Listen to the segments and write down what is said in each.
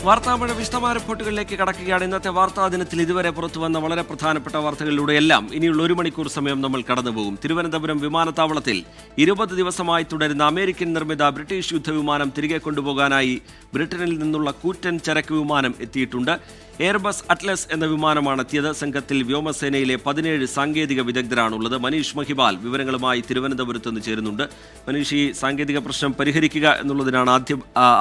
വാർത്താമഴ വിശദമായ റിപ്പോർട്ടുകളിലേക്ക് കടക്കുകയാണ്. ഇന്നത്തെ വാർത്താ ദിനത്തിൽ ഇതുവരെ പുറത്തുവന്ന വളരെ പ്രധാനപ്പെട്ട വാർത്തകളിലൂടെയെല്ലാം ഇനിയുള്ള 1 മണിക്കൂർ സമയം നമ്മൾ കടന്നുപോകും. തിരുവനന്തപുരം വിമാനത്താവളത്തിൽ 20 ദിവസമായി തുടരുന്ന അമേരിക്കൻ നിർമ്മിത ബ്രിട്ടീഷ് യുദ്ധവിമാനം തിരികെ കൊണ്ടുപോകാനായി ബ്രിട്ടനിൽ നിന്നുള്ള കൂറ്റൻ ചരക്ക് വിമാനം എത്തിയിട്ടുണ്ട്. എയർബസ് അറ്റ്ലസ് എന്ന വിമാനമാണ് എത്തിയത്. സംഘത്തിൽ വ്യോമസേനയിലെ 17 സാങ്കേതിക വിദഗ്ധരാണുള്ളത്. മനീഷ് മഹിബാൽ വിവരങ്ങളുമായി തിരുവനന്തപുരത്ത് നിന്ന് ചേരുന്നുണ്ട്. മനീഷ്, ഈ സാങ്കേതിക പ്രശ്നം പരിഹരിക്കുക എന്നുള്ളതിനാണ്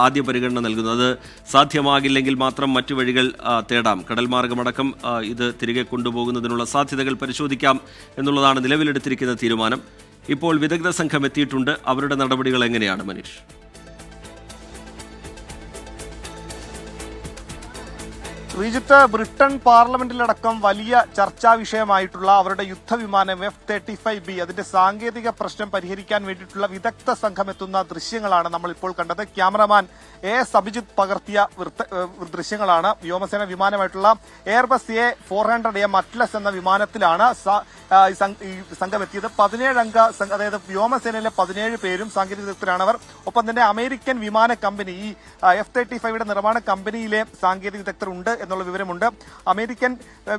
ആദ്യ പരിഗണന നൽകുന്നത്. സാധ്യമാകില്ലെങ്കിൽ മാത്രം മറ്റു വഴികൾ തേടാം. കടൽമാർഗമടക്കം ഇത് തിരികെ കൊണ്ടുപോകുന്നതിനുള്ള സാധ്യതകൾ പരിശോധിക്കാം എന്നുള്ളതാണ് നിലവിലെടുത്തിരിക്കുന്ന തീരുമാനം. ഇപ്പോൾ വിദഗ്ധ സംഘം എത്തിയിട്ടുണ്ട്. അവരുടെ നടപടികൾ എങ്ങനെയാണ് മനീഷ്? ശ്രീജിത്ത്, ബ്രിട്ടൻ പാർലമെന്റിലടക്കം വലിയ ചർച്ചാ വിഷയമായിട്ടുള്ള അവരുടെ യുദ്ധവിമാനം F-35B അതിന്റെ സാങ്കേതിക പ്രശ്നം പരിഹരിക്കാൻ വേണ്ടിയിട്ടുള്ള വിദഗ്ധ സംഘം എത്തുന്ന ദൃശ്യങ്ങളാണ് നമ്മൾ ഇപ്പോൾ കണ്ടത്. ക്യാമറമാൻ AS അഭിജിത്ത് പകർത്തിയ ദൃശ്യങ്ങളാണ്. വ്യോമസേന വിമാനമായിട്ടുള്ള എയർബസ് A400M അറ്റ്ലസ് എന്ന വിമാനത്തിലാണ് സംഘം എത്തിയത്. 17 അംഗ അതായത് വ്യോമസേനയിലെ 17 പേരും സാങ്കേതിക വിദഗ്ധരാണവർ. ഒപ്പം തന്നെ അമേരിക്കൻ വിമാന കമ്പനി ഈ F-35യുടെ നിർമ്മാണ കമ്പനിയിലെ സാങ്കേതിക വിദഗ്ധർ ഉണ്ട് എന്നുള്ള വിവരമുണ്ട്. അമേരിക്കൻ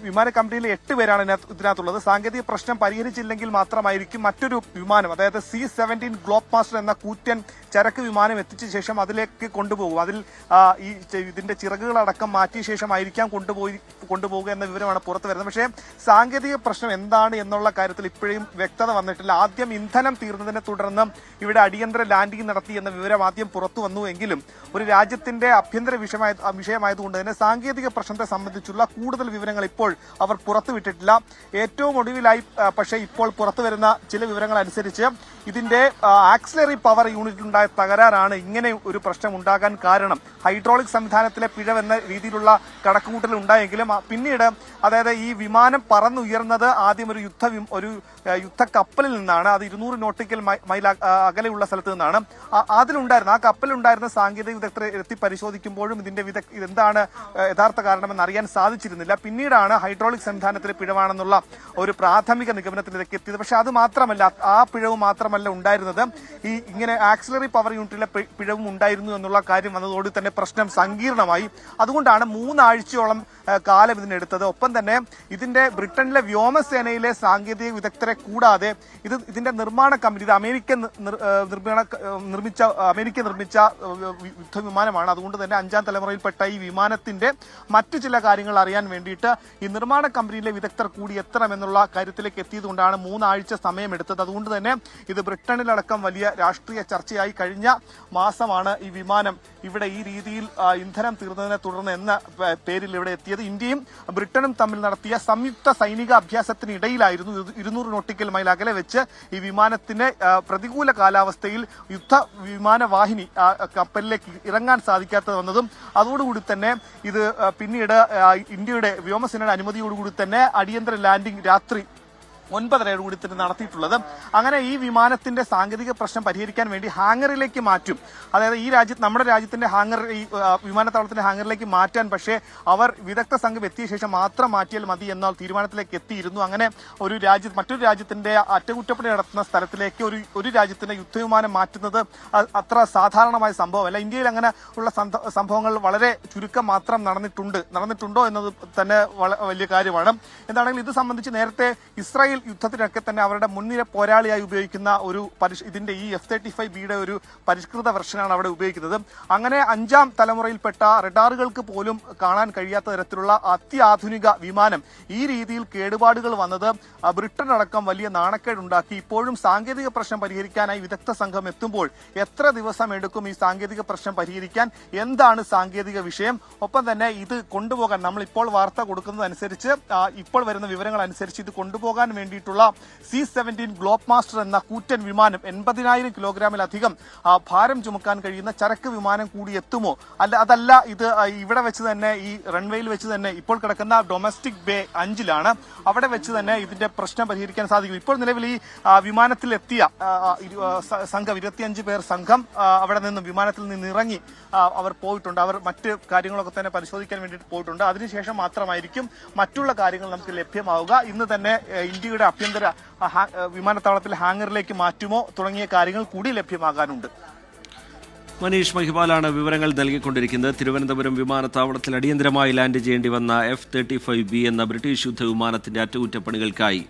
വിമാന കമ്പനിയിലെ 8 പേരാണ് ഇതിനകത്തുള്ളത്. സാങ്കേതിക പ്രശ്നം പരിഹരിച്ചില്ലെങ്കിൽ മാത്രമായിരിക്കും മറ്റൊരു വിമാനം, അതായത് C-17 ഗ്ലോബ് മാസ്റ്റർ എന്ന കൂറ്റൻ ചരക്ക് വിമാനം എത്തിച്ച ശേഷം അതിലേക്ക് കൊണ്ടുപോകും. അതിൽ ഇതിന്റെ ചിറകുകളടക്കം മാറ്റിയ ശേഷമായിരിക്കാം കൊണ്ടുപോകുക എന്ന വിവരമാണ് പുറത്തു വരുന്നത്. പക്ഷേ സാങ്കേതിക പ്രശ്നം എന്താണ് എന്നുള്ള കാര്യത്തിൽ ഇപ്പോഴും വ്യക്തത വന്നിട്ടില്ല. ആദ്യം ഇന്ധനം തീർന്നതിനെ തുടർന്ന് ഇവിടെ അടിയന്തര ലാൻഡിംഗ് നടത്തി എന്ന വിവരം ആദ്യം പുറത്തു വന്നു. എങ്കിലും ഒരു രാജ്യത്തിന്റെ ആഭ്യന്തര വിഷയമായതുകൊണ്ട് തന്നെ സാങ്കേതിക പ്രശ്നത്തെ സംബന്ധിച്ചുള്ള കൂടുതൽ വിവരങ്ങൾ ഇപ്പോൾ അവർ പുറത്തുവിട്ടിട്ടില്ല. ഏറ്റവും ഒടുവിലായി പക്ഷേ ഇപ്പോൾ പുറത്തു വരുന്ന ചില വിവരങ്ങൾ അനുസരിച്ച് ഇതിന്റെ ആക്സിലറി പവർ യൂണിറ്റിലുണ്ടായ തകരാറാണ് ഇങ്ങനെ ഒരു പ്രശ്നം ഉണ്ടാകാൻ കാരണം. ഹൈഡ്രോളിക് സംവിധാനത്തിലെ പിഴവെന്ന രീതിയിലുള്ള കണക്കുകൂട്ടൽ ഉണ്ടായെങ്കിലും പിന്നീട് അതായത് ഈ വിമാനം പറന്നുയർന്നത് ആദ്യം ഒരു യുദ്ധ കപ്പലിൽ നിന്നാണ്. അത് 200 നോട്ടിക്കൽ മൈൽ അകലെയുള്ള സ്ഥലത്ത് നിന്നാണ്. അതിലുണ്ടായിരുന്ന ആ കപ്പലുണ്ടായിരുന്ന സാങ്കേതിക വിദഗ്ധരെ എത്തി പരിശോധിക്കുമ്പോഴും ഇതിന്റെ എന്താണ് യഥാർത്ഥ കാരണമെന്ന് അറിയാൻ സാധിച്ചിരുന്നില്ല. പിന്നീടാണ് ഹൈഡ്രോളിക് സംവിധാനത്തിലെ പിഴവാണെന്നുള്ള ഒരു പ്രാഥമിക നിഗമനത്തിലേക്ക് എത്തിയത്. പക്ഷെ അത് മാത്രമല്ല, ആ പിഴവ് മാത്രമല്ല ഉണ്ടായിരുന്നത്, ഈ ഇങ്ങനെ ആക്സിലറി പവർ യൂണിറ്റിലെ പിഴവും ഉണ്ടായിരുന്നു എന്നുള്ള കാര്യം വന്നതോടെ തന്നെ പ്രശ്നം സങ്കീർണമായി. അതുകൊണ്ടാണ് 3 ആഴ്ചയോളം കാലം ഇതിനെടുത്തത്. ഒപ്പം തന്നെ ഇതിന്റെ ബ്രിട്ടനിലെ വ്യോമസേനയിലെ സാങ്കേതിക വിദഗ്ധരെ കൂടാതെ ഇതിന്റെ നിർമ്മാണ കമ്പനി, ഇത് അമേരിക്ക നിർമ്മിച്ച യുദ്ധവിമാനമാണ്. അതുകൊണ്ട് തന്നെ 5ാം തലമുറയിൽപ്പെട്ട ഈ വിമാനത്തിന്റെ മറ്റു ചില കാര്യങ്ങൾ അറിയാൻ വേണ്ടിയിട്ട് ഈ നിർമ്മാണ കമ്പനിയിലെ വിദഗ്ധർ കൂടി എത്തണമെന്നുള്ള കാര്യത്തിലേക്ക് എത്തിയതുകൊണ്ടാണ് 3 ആഴ്ച സമയമെടുത്തത്. അതുകൊണ്ട് തന്നെ ഇത് ബ്രിട്ടനിലടക്കം വലിയ രാഷ്ട്രീയ ചർച്ചയായി. കഴിഞ്ഞ മാസമാണ് ഈ വിമാനം ഇവിടെ ഈ രീതിയിൽ ഇന്ധനം തീർന്നതിനെ തുടർന്ന് എന്ന പേരിൽ ഇവിടെ എത്തിയത്. ഇന്ത്യയും ബ്രിട്ടനും തമ്മിൽ നടത്തിയ സംയുക്ത സൈനിക അഭ്യാസത്തിനിടയിലായിരുന്നു 200 നോട്ടിക്കൽ മൈൽ അകലെ വെച്ച് ഈ വിമാനത്തിന് പ്രതികൂല കാലാവസ്ഥയിൽ യുദ്ധ വിമാനവാഹിനി കപ്പലിലേക്ക് ഇറങ്ങാൻ സാധിക്കാതെ വന്നതും അതോടുകൂടി തന്നെ ഇത് പിന്നീട് ഇന്ത്യയുടെ വ്യോമസേനയുടെ അനുമതിയോടുകൂടി തന്നെ അടിയന്തര ലാൻഡിംഗ് രാത്രി 9:30 കൂടി തന്നെ നടത്തിയിട്ടുള്ളത്. അങ്ങനെ ഈ വിമാനത്തിന്റെ സാങ്കേതിക പ്രശ്നം പരിഹരിക്കാൻ വേണ്ടി ഹാങ്ങറിലേക്ക് മാറ്റും. അതായത് നമ്മുടെ രാജ്യത്തിന്റെ ഈ വിമാനത്താവളത്തിന്റെ ഹാങ്ങറിലേക്ക് മാറ്റാൻ പക്ഷേ അവർ വിദഗ്ധ സംഘം എത്തിയ ശേഷം മാത്രം മാറ്റിയാൽ മതി എന്ന തീരുമാനത്തിലേക്ക് എത്തിയിരുന്നു. അങ്ങനെ മറ്റൊരു രാജ്യത്തിന്റെ അറ്റകുറ്റപ്പണി നടത്തുന്ന സ്ഥലത്തിലേക്ക് ഒരു രാജ്യത്തിന്റെ യുദ്ധവിമാനം മാറ്റുന്നത് അത്ര സാധാരണമായ സംഭവമല്ല. ഇന്ത്യയിൽ അങ്ങനെ ഉള്ള സംഭവങ്ങൾ വളരെ ചുരുക്കം മാത്രം നടന്നിട്ടുണ്ടോ എന്നത് തന്നെ വലിയ കാര്യമാണ്. എന്താണെങ്കിലും ഇത് സംബന്ധിച്ച് നേരത്തെ ഇസ്രായേൽ യുദ്ധത്തിനൊക്കെ തന്നെ അവരുടെ മുൻനിര പോരാളിയായി ഉപയോഗിക്കുന്ന ഇതിന്റെ ഈ F-35Bയുടെ ഒരു പരിഷ്കൃത വെർഷനാണ് അവിടെ ഉപയോഗിക്കുന്നത്. അങ്ങനെ 5ാം തലമുറയിൽപ്പെട്ട റഡാറുകൾക്ക് പോലും കാണാൻ കഴിയാത്ത തരത്തിലുള്ള അത്യാധുനിക വിമാനം ഈ രീതിയിൽ കേടുപാടുകൾ വന്നത് ബ്രിട്ടൻ അടക്കം വലിയ നാണക്കേടുണ്ടാക്കി. ഇപ്പോഴും സാങ്കേതിക പ്രശ്നം പരിഹരിക്കാനായി വിദഗ്ധ സംഘം എത്തുമ്പോൾ എത്ര ദിവസം എടുക്കും ഈ സാങ്കേതിക പ്രശ്നം പരിഹരിക്കാൻ? എന്താണ് സാങ്കേതിക വിഷയം? ഒപ്പം തന്നെ ഇത് കൊണ്ടുപോകാൻ നമ്മൾ ഇപ്പോൾ വാർത്ത കൊടുക്കുന്നതനുസരിച്ച് ഇപ്പോൾ വരുന്ന വിവരങ്ങൾ അനുസരിച്ച് ഇത് കൊണ്ടുപോകാൻ വേണ്ടിയിട്ടുള്ള C-17 ഗ്ലോബ് മാസ്റ്റർ എന്ന കൂറ്റൻ വിമാനം 80,000 കിലോഗ്രാമിലധികം ഭാരം ചുമക്കാൻ കഴിയുന്ന ചരക്ക് വിമാനം കൂടി എത്തുമോ? അതല്ല ഇത് ഇവിടെ വെച്ച് തന്നെ ഈ റൺവേയിൽ വെച്ച് തന്നെ ഇപ്പോൾ കിടക്കുന്ന ഡൊമസ്റ്റിക് ബേ 5-ലാണ് അവിടെ വെച്ച് തന്നെ ഇതിന്റെ പ്രശ്നം പരിഹരിക്കാൻ സാധിക്കും. ഇപ്പോൾ നിലവിൽ ഈ വിമാനത്തിലെത്തിയ സംഘം 25 പേർ സംഘം അവിടെ നിന്നും വിമാനത്തിൽ നിന്ന് ഇറങ്ങി അവർ പോയിട്ടുണ്ട്. അവർ മറ്റ് കാര്യങ്ങളൊക്കെ തന്നെ പരിശോധിക്കാൻ വേണ്ടിയിട്ട് പോയിട്ടുണ്ട്. അതിനുശേഷം മാത്രമായിരിക്കും മറ്റുള്ള കാര്യങ്ങൾ നമുക്ക് ലഭ്യമാവുക. ഇന്ന് തന്നെ ഇന്ത്യയുടെ ആഭ്യന്തര വിമാനത്താവളത്തിൽ ഹാങ്ങറിലേക്ക് മാറ്റുമോ തുടങ്ങിയ കാര്യങ്ങൾ കൂടി ലഭ്യമാകാനുണ്ട്. മനീഷ് മഹിപാലാണ് വിവരങ്ങൾ നൽകിക്കൊണ്ടിരിക്കുന്നത്. തിരുവനന്തപുരം വിമാനത്താവളത്തിൽ അടിയന്തരമായി ലാൻഡ് ചെയ്യേണ്ടി വന്ന F-35B എന്ന ബ്രിട്ടീഷ് യുദ്ധവിമാനത്തിന്റെ അറ്റകുറ്റപ്പണികൾക്കായി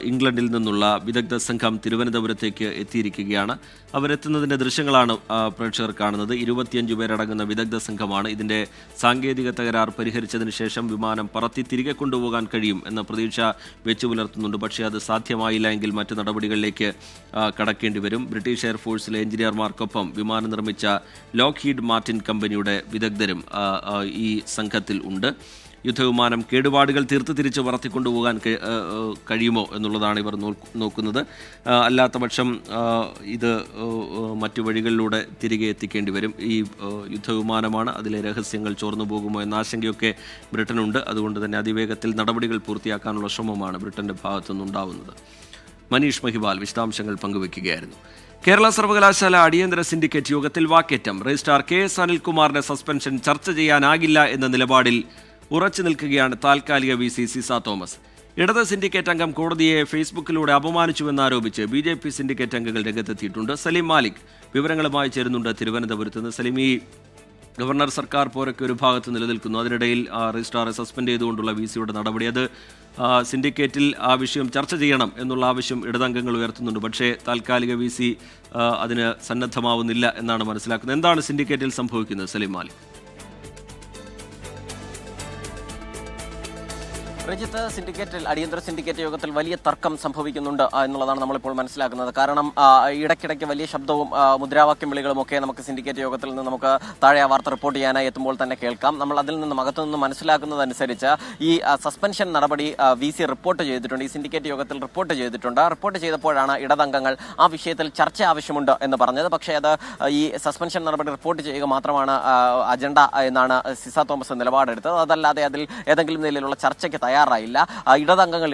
ഇംഗ്ലണ്ടിൽ നിന്നുള്ള വിദഗ്ധ സംഘം തിരുവനന്തപുരത്തേക്ക് എത്തിയിരിക്കുകയാണ്. അവരെത്തുന്നതിൻ്റെ ദൃശ്യങ്ങളാണ് പ്രേക്ഷകർ കാണുന്നത്. 25 പേരടങ്ങുന്ന വിദഗ്ധ സംഘമാണ്. ഇതിൻ്റെ സാങ്കേതിക തകരാർ പരിഹരിച്ചതിന് ശേഷം വിമാനം പറത്തി തിരികെ കൊണ്ടുപോകാൻ കഴിയും എന്ന പ്രതീക്ഷ വെച്ചു പുലർത്തുന്നുണ്ട്. പക്ഷേ അത് സാധ്യമായില്ല എങ്കിൽ മറ്റ് നടപടികളിലേക്ക് കടക്കേണ്ടി വരും. ബ്രിട്ടീഷ് എയർഫോഴ്സിലെ എഞ്ചിനീയർമാർക്കൊപ്പം വിമാനം നിർമ്മിച്ച ലോക്ഹീഡ് മാർട്ടിൻ കമ്പനിയുടെ വിദഗ്ധരും ഈ സംഘത്തിൽ ഉണ്ട്. യുദ്ധവിമാനം കേടുപാടുകൾ തീർത്ത് തിരിച്ച് പറത്തിക്കൊണ്ടുപോകാൻ കഴിയുമോ എന്നുള്ളതാണ് ഇവർ നോക്കുന്നത്. അല്ലാത്ത പക്ഷം ഇത് മറ്റു വഴികളിലൂടെ തിരികെ എത്തിക്കേണ്ടി വരും. ഈ യുദ്ധവിമാനമാണ്, അതിലെ രഹസ്യങ്ങൾ ചോർന്നു പോകുമോ എന്ന ആശങ്കയൊക്കെ ബ്രിട്ടനുണ്ട്. അതുകൊണ്ട് തന്നെ അതിവേഗത്തിൽ നടപടികൾ പൂർത്തിയാക്കാനുള്ള ശ്രമമാണ് ബ്രിട്ടന്റെ ഭാഗത്തുനിന്നുണ്ടാവുന്നത്. മനീഷ് മഹിപാൽ വിശദാംശങ്ങൾ പങ്കുവയ്ക്കുകയായിരുന്നു. കേരള സർവകലാശാല അടിയന്തര സിൻഡിക്കേറ്റ് യോഗത്തിൽ വാക്കേറ്റം. രജിസ്ട്രാർ KS അനിൽകുമാറിന്റെ സസ്പെൻഷൻ ചർച്ച ചെയ്യാനാകില്ല എന്ന നിലപാടിൽ ഉറച്ചു നിൽക്കുകയാണ് താൽക്കാലിക VC സിസ തോമസ്. ഇടത് സിൻഡിക്കേറ്റ് അംഗം കോടതിയെ ഫേസ്ബുക്കിലൂടെ അപമാനിച്ചുവെന്നാരോപിച്ച് BJP സിൻഡിക്കേറ്റ് അംഗങ്ങൾ രംഗത്തെത്തിയിട്ടുണ്ട്. സലീം മാലിക് വിവരങ്ങളുമായി ചേരുന്നുണ്ട് തിരുവനന്തപുരത്ത് നിന്ന്. സലീം, ഈ ഗവർണർ സർക്കാർ പോരൊക്കെ ഒരു ഭാഗത്ത് നിലനിൽക്കുന്നു. അതിനിടയിൽ രജിസ്ട്രാറെ സസ്പെൻഡ് ചെയ്തുകൊണ്ടുള്ള VCയുടെ നടപടി, അത് സിൻഡിക്കേറ്റിൽ ആ വിഷയം ചർച്ച ചെയ്യണം എന്നുള്ള ആവശ്യം ഇടതംഗങ്ങൾ ഉയർത്തുന്നുണ്ട്. പക്ഷേ താൽക്കാലിക VC അതിന് സന്നദ്ധമാവുന്നില്ല എന്നാണ് മനസ്സിലാക്കുന്നത്. എന്താണ് സിൻഡിക്കേറ്റിൽ സംഭവിക്കുന്നത് സലീം മാലിക്? രജിത്ത്, അടിയന്തര സിൻഡിക്കേറ്റ് യോഗത്തിൽ വലിയ തർക്കം സംഭവിക്കുന്നുണ്ട് എന്നുള്ളതാണ് നമ്മളിപ്പോൾ മനസ്സിലാക്കുന്നത്. കാരണം ഇടയ്ക്കിടയ്ക്ക് വലിയ ശബ്ദവും മുദ്രാവാക്യം വിളികളും ഒക്കെ നമുക്ക് സിൻഡിക്കേറ്റ് യോഗത്തിൽ നിന്ന് നമുക്ക് താഴെ ആ വാർത്ത റിപ്പോർട്ട് ചെയ്യാനായി എത്തുമ്പോൾ തന്നെ കേൾക്കാം. നമ്മൾ അതിൽ നിന്നും അകത്തുനിന്ന് മനസ്സിലാക്കുന്നതനുസരിച്ച് ഈ സസ്പെൻഷൻ നടപടി VC റിപ്പോർട്ട് ചെയ്തിട്ടുണ്ട്, ഈ സിൻഡിക്കേറ്റ് യോഗത്തിൽ റിപ്പോർട്ട് ചെയ്തിട്ടുണ്ട്. റിപ്പോർട്ട് ചെയ്തപ്പോഴാണ് ഇടതംഗങ്ങൾ ആ വിഷയത്തിൽ ചർച്ച ആവശ്യമുണ്ട് എന്ന് പറഞ്ഞത്. പക്ഷേ അത് ഈ സസ്പെൻഷൻ നടപടി റിപ്പോർട്ട് ചെയ്യുക മാത്രമാണ് അജണ്ട എന്നാണ് സിസ തോമസ് നിലപാടെടുത്തത്. അതല്ലാതെ അതിൽ ഏതെങ്കിലും നിലയിലുള്ള ചർച്ചയ്ക്ക് തയ്യാറായില്ല.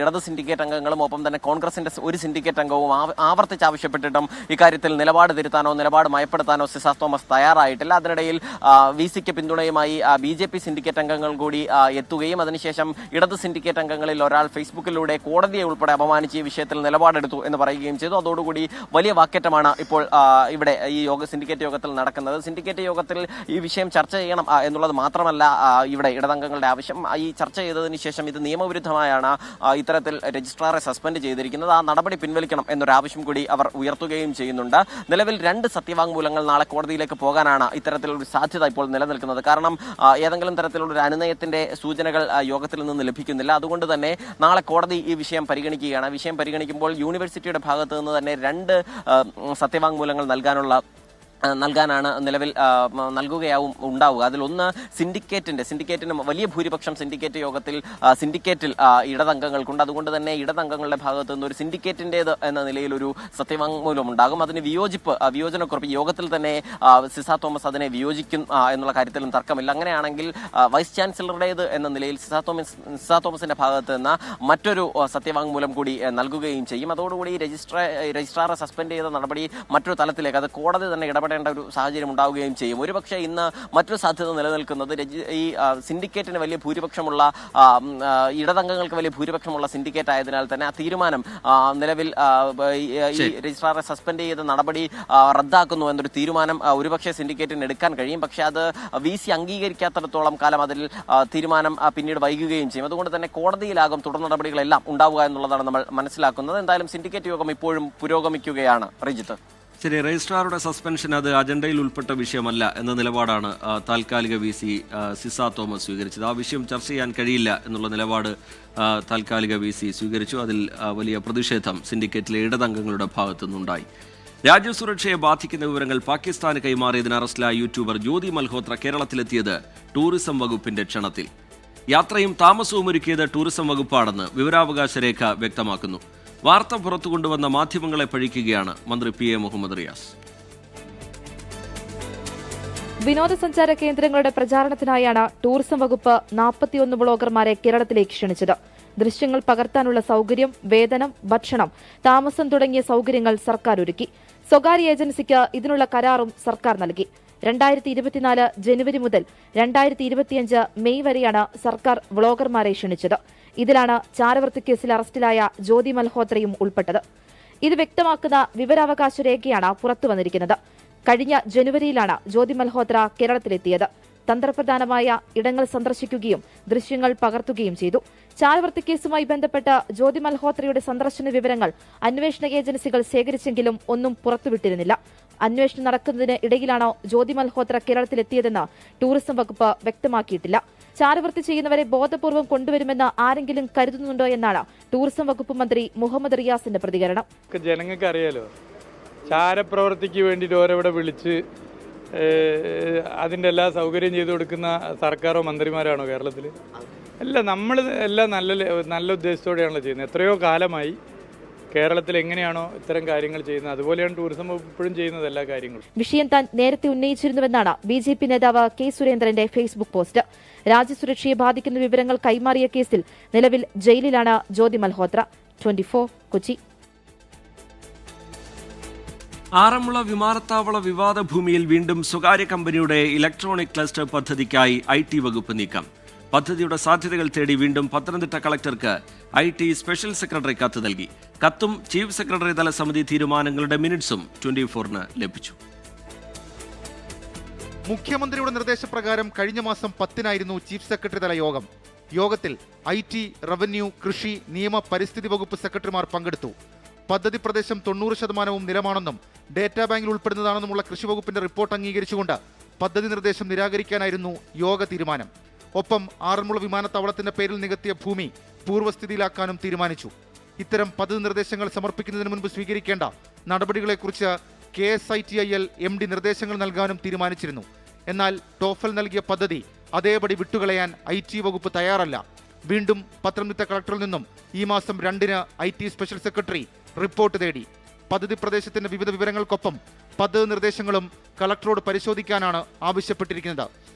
ഇടത് സിൻഡിക്കേറ്റ് അംഗങ്ങളും ഒപ്പം തന്നെ കോൺഗ്രസിന്റെ ഒരു സിൻഡിക്കേറ്റ് അംഗവും ആവർത്തിച്ച് ആവശ്യപ്പെട്ടിട്ടും ഇക്കാര്യത്തിൽ നിലപാട് തിരുത്താനോ നിലപാട് മയപ്പെടുത്താനോ സിസ തോമസ് തയ്യാറായിട്ടില്ല. അതിനിടയിൽ VCക്ക് പിന്തുണയുമായി BJP സിൻഡിക്കേറ്റ് അംഗങ്ങൾ കൂടി എത്തുകയും അതിനുശേഷം ഇടത് സിൻഡിക്കേറ്റ് അംഗങ്ങളിൽ ഒരാൾ ഫേസ്ബുക്കിലൂടെ കോടതിയെ ഉൾപ്പെടെ അപമാനിച്ച് ഈ വിഷയത്തിൽ നിലപാടെടുത്തു എന്ന് പറയുകയും ചെയ്തു. അതോടുകൂടി വലിയ വാക്കേറ്റമാണ് ഇപ്പോൾ ഇവിടെ ഈ സിൻഡിക്കേറ്റ് യോഗത്തിൽ നടക്കുന്നത്. സിൻഡിക്കേറ്റ് യോഗത്തിൽ ഈ വിഷയം ചർച്ച ചെയ്യണം എന്നുള്ളത് മാത്രമല്ല ഇവിടെ ഇടതംഗങ്ങളുടെ ആവശ്യം. ഈ ചർച്ച ചെയ്തതിനു ശേഷം ഇത് നിയമവിരുദ്ധമായാണ് ഇത്തരത്തിൽ രജിസ്ട്രാറെ സസ്പെൻഡ് ചെയ്തിരിക്കുന്നത്, ആ നടപടി പിൻവലിക്കണം എന്നൊരാവശ്യം കൂടി അവർ ഉയർത്തുകയും ചെയ്യുന്നുണ്ട്. നിലവിൽ 2 സത്യവാങ്മൂലങ്ങൾ നാളെ കോടതിയിലേക്ക് പോകാനാണ് ഇത്തരത്തിലൊരു സാധ്യത ഇപ്പോൾ നിലനിൽക്കുന്നത്. കാരണം ഏതെങ്കിലും തരത്തിലുള്ള ഒരു അനുനയത്തിന്റെ സൂചനകൾ യോഗത്തിൽ നിന്ന് ലഭിക്കുന്നില്ല. അതുകൊണ്ട് തന്നെ നാളെ കോടതി ഈ വിഷയം പരിഗണിക്കുകയാണ്. വിഷയം പരിഗണിക്കുമ്പോൾ യൂണിവേഴ്സിറ്റിയുടെ ഭാഗത്ത് നിന്ന് തന്നെ 2 സത്യവാങ്മൂലങ്ങൾ നൽകാനാണ് നിലവിൽ ഉണ്ടാവുക. അതിലൊന്ന് സിൻഡിക്കേറ്റിന് വലിയ ഭൂരിപക്ഷം സിൻഡിക്കേറ്റിൽ ഇടതംഗങ്ങൾക്കുണ്ട്. അതുകൊണ്ട് തന്നെ ഇടതംഗങ്ങളുടെ ഭാഗത്ത് നിന്ന് ഒരു സിൻഡിക്കേറ്റിൻ്റേത് എന്ന നിലയിൽ ഒരു സത്യവാങ്മൂലം ഉണ്ടാകും. അതിന് വിയോജനക്കുറിപ്പ് യോഗത്തിൽ തന്നെ സിസ തോമസ് അതിനെ വിയോജിക്കും എന്നുള്ള കാര്യത്തിലും തർക്കമില്ല. അങ്ങനെയാണെങ്കിൽ വൈസ് ചാൻസലറുടേത് എന്ന നിലയിൽ സിസ തോമസിന്റെ ഭാഗത്ത് നിന്ന് മറ്റൊരു സത്യവാങ്മൂലം കൂടി നൽകുകയും ചെയ്യും. അതോടുകൂടി രജിസ്ട്രാറെ സസ്പെൻഡ് ചെയ്ത നടപടി മറ്റൊരു തലത്തിലേക്ക്, അത് കോടതി തന്നെ ഇടപെടേണ്ട ഒരു സാഹചര്യം ഉണ്ടാവുകയും ചെയ്യും. ഒരുപക്ഷെ ഇന്ന് മറ്റൊരു സാധ്യത നിലനിൽക്കുന്നത് ഈ സിൻഡിക്കേറ്റിന് വലിയ ഭൂരിപക്ഷമുള്ള ഇടതംഗങ്ങൾക്ക് വലിയ ഭൂരിപക്ഷമുള്ള സിൻഡിക്കേറ്റ് ആയതിനാൽ തന്നെ ആ തീരുമാനം നിലവിൽ ഈ രജിസ്ട്രാറെ സസ്പെൻഡ് ചെയ്ത നടപടി റദ്ദാക്കുന്നു എന്നൊരു തീരുമാനം ഒരുപക്ഷെ സിൻഡിക്കേറ്റിന് എടുക്കാൻ കഴിയും. പക്ഷേ അത് VC അംഗീകരിക്കാത്തിടത്തോളം കാലം അതിൽ തീരുമാനം പിന്നീട് വൈകുകയും ചെയ്യും. അതുകൊണ്ട് തന്നെ കോടതിയിലാകും തുടർ നടപടികളെല്ലാം ഉണ്ടാവുക എന്നുള്ളതാണ് നമ്മൾ മനസ്സിലാക്കുന്നത്. എന്തായാലും സിൻഡിക്കേറ്റ് യോഗം ഇപ്പോഴും പുരോഗമിക്കുകയാണ്. റിജിത്ത്, ശരി, രജിസ്ട്രാറുടെ സസ്പെൻഷൻ അത് അജണ്ടയിൽ ഉൾപ്പെട്ട വിഷയമല്ല എന്ന നിലപാടാണ് താൽക്കാലിക VC സിസ തോമസ് സ്വീകരിച്ചത്. ആ വിഷയം ചർച്ച ചെയ്യാൻ കഴിയില്ല എന്നുള്ള നിലപാട് താൽക്കാലിക VC സ്വീകരിച്ചു. അതിൽ വലിയ പ്രതിഷേധം സിൻഡിക്കേറ്റിലെ ഇടതംഗങ്ങളുടെ ഭാഗത്തുനിന്നുണ്ടായി. രാജ്യസുരക്ഷയെ ബാധിക്കുന്ന വിവരങ്ങൾ പാകിസ്ഥാന് കൈമാറിയതിന് അറസ്റ്റിലായ യൂട്യൂബർ ജ്യോതി മൽഹോത്ര കേരളത്തിലെത്തിയത് ടൂറിസം വകുപ്പിന്റെ ക്ഷണത്തിൽ. യാത്രയും താമസവും ഒരുക്കിയത് ടൂറിസം വകുപ്പാണെന്ന് വിവരാവകാശ രേഖ വ്യക്തമാക്കുന്നു. വാർത്ത പുറത്തു കൊണ്ടുവന്ന മാധ്യമങ്ങളെ പഴിക്കുകയാണ് മന്ത്രി PA മുഹമ്മദ് റിയാസ്. വിനോദസഞ്ചാര കേന്ദ്രങ്ങളുടെ പ്രചാരണത്തിനായാണ് ടൂറിസം വകുപ്പ് 41 ബ്ലോഗർമാരെ കേരളത്തിലേക്ക് ക്ഷണിച്ചത്. ദൃശ്യങ്ങൾ പകർത്താനുള്ള സൗകര്യം, വേതനം, ഭക്ഷണം, താമസം തുടങ്ങിയ സൗകര്യങ്ങൾ സർക്കാർ ഒരുക്കി. സ്വകാര്യ ഏജൻസിക്ക് ഇതിനുള്ള കരാറും സർക്കാർ നൽകി. 2024 ജനുവരി മുതൽ 2025 മെയ് വരെയാണ് സർക്കാർ വ്ളോഗർമാരെ ക്ഷണിച്ചത്. ഇതിലാണ് ചാരവൃത്തി കേസിൽ അറസ്റ്റിലായ ജ്യോതി മൽഹോത്രയും ഉൾപ്പെട്ടത്. ഇത് വ്യക്തമാക്കുന്ന വിവരാവകാശ രേഖയാണ് പുറത്തുവന്നിരിക്കുന്നത്. കഴിഞ്ഞ ജനുവരിയിലാണ് ജ്യോതി മൽഹോത്ര കേരളത്തിലെത്തിയത്. തന്ത്രപ്രധാനമായ ഇടങ്ങൾ സന്ദർശിക്കുകയും ദൃശ്യങ്ങൾ പകർത്തുകയും ചെയ്തു. ചാരവൃത്തി കേസുമായി ബന്ധപ്പെട്ട് ജ്യോതി മൽഹോത്രയുടെ സന്ദർശന വിവരങ്ങൾ അന്വേഷണ ഏജൻസികൾ ശേഖരിച്ചെങ്കിലും ഒന്നും പുറത്തുവിട്ടിരുന്നില്ല. അന്വേഷണം നടക്കുന്നതിന് ഇടയിലാണോ ജ്യോതി മൽഹോത്ര കേരളത്തിലെത്തിയതെന്ന് ടൂറിസം വകുപ്പ് വ്യക്തമാക്കിയിട്ടില്ല. ചാരവൃത്തി ചെയ്യുന്നവരെ ബോധപൂർവം കൊണ്ടുവരുമെന്ന് ആരെങ്കിലും കരുതുന്നുണ്ടോ എന്നാണ് ടൂറിസം വകുപ്പ് മന്ത്രി മുഹമ്മദ് റിയാസിന്റെ പ്രതികരണം. ജനങ്ങൾക്ക് അറിയാലോ, ചാരപ്രവർത്തിക്ക് വേണ്ടിയിട്ട് ഓരോവിടെ വിളിച്ച് അതിൻ്റെ എല്ലാ സൗകര്യം ചെയ്തു കൊടുക്കുന്ന സർക്കാരോ മന്ത്രിമാരാണോ കേരളത്തിൽ? അല്ല, നമ്മൾ എല്ലാം നല്ല ഉദ്ദേശത്തോടെയാണല്ലോ ചെയ്യുന്നത്. എത്രയോ കാലമായി കേരളത്തിൽ എങ്ങനെയാണോ ഇത്തരം കാര്യങ്ങൾ ചെയ്യുന്നത് അതുപോലെയാണ് ടൂറിസം വകുപ്പ് ഇപ്പോഴും ചെയ്യുന്നത് എല്ലാ കാര്യങ്ങളും. വിഷയം താൻ നേരത്തെ ഉന്നയിച്ചിരുന്നുവെന്നാണ് BJP നേതാവ് കെ സുരേന്ദ്രന്റെ ഫേസ്ബുക്ക് പോസ്റ്റ്. രാജ്യസുരക്ഷയെ ബാധിക്കുന്ന വിവരങ്ങൾ കൈമാറിയ കേസിൽ നിലവിൽ ജയിലിലാണ് ജ്യോതി മൽഹോത്ര. 24 കൊച്ചി. ആറന്മുള വിമാനത്താവള വിവാദ ഭൂമിയിൽ വീണ്ടും സ്വകാര്യ കമ്പനിയുടെ ഇലക്ട്രോണിക് ക്ലസ്റ്റർ പദ്ധതിക്കായി IT വകുപ്പ് നീക്കം. പദ്ധതിയുടെ സാധ്യതകൾ തേടി വീണ്ടും പത്തനംതിട്ട കളക്ടർക്ക് IT സ്പെഷ്യൽ സെക്രട്ടറി കത്ത് നൽകി. കത്തും ചീഫ് സെക്രട്ടറി തല സമിതി തീരുമാനങ്ങളുടെ മിനിറ്റ്സും 24-ന് ലഭിച്ചു. മുഖ്യമന്ത്രിയുടെ നിർദ്ദേശപ്രകാരം കഴിഞ്ഞ മാസം 10-നായിരുന്നു ചീഫ് സെക്രട്ടറി തല യോഗം. യോഗത്തിൽ IT, റവന്യൂ, കൃഷി, നിയമ, പരിസ്ഥിതി വകുപ്പ് സെക്രട്ടറിമാർ പങ്കെടുത്തു. പദ്ധതി പ്രദേശം 90% നിലമാണെന്നും ഡേറ്റാ ബാങ്കിൽ ഉൾപ്പെടുന്നതാണെന്നുമുള്ള കൃഷി വകുപ്പിന്റെ റിപ്പോർട്ട് അംഗീകരിച്ചുകൊണ്ട് പദ്ധതി നിർദ്ദേശം നിരാകരിക്കാനായിരുന്നു യോഗ തീരുമാനം. ഒപ്പം ആറന്മുള വിമാനത്താവളത്തിന്റെ പേരിൽ നികത്തിയ ഭൂമി പൂർവ്വസ്ഥിതിയിലാക്കാനും തീരുമാനിച്ചു. ഇത്തരം പദ്ധതി നിർദ്ദേശങ്ങൾ സമർപ്പിക്കുന്നതിന് മുൻപ് സ്വീകരിക്കേണ്ട നടപടികളെക്കുറിച്ച് KSITIL MD നിർദ്ദേശങ്ങൾ നൽകാനും തീരുമാനിച്ചിരുന്നു. എന്നാൽ ടോഫൽ നൽകിയ പദ്ധതി അതേപടി വിട്ടുകളയാൻ IT വകുപ്പ് തയ്യാറല്ല. വീണ്ടും പത്തനംതിട്ട കളക്ടറിൽ നിന്നും ഈ മാസം 2-ന് IT സ്പെഷ്യൽ സെക്രട്ടറി റിപ്പോർട്ട് തേടി. പദ്ധതി പ്രദേശത്തിന്റെ വിവിധ വിവരങ്ങൾക്കൊപ്പം പദ്ധതി നിർദ്ദേശങ്ങളും കളക്ടറോട് പരിശോധിക്കാനാണ് ആവശ്യപ്പെട്ടിരിക്കുന്നത്.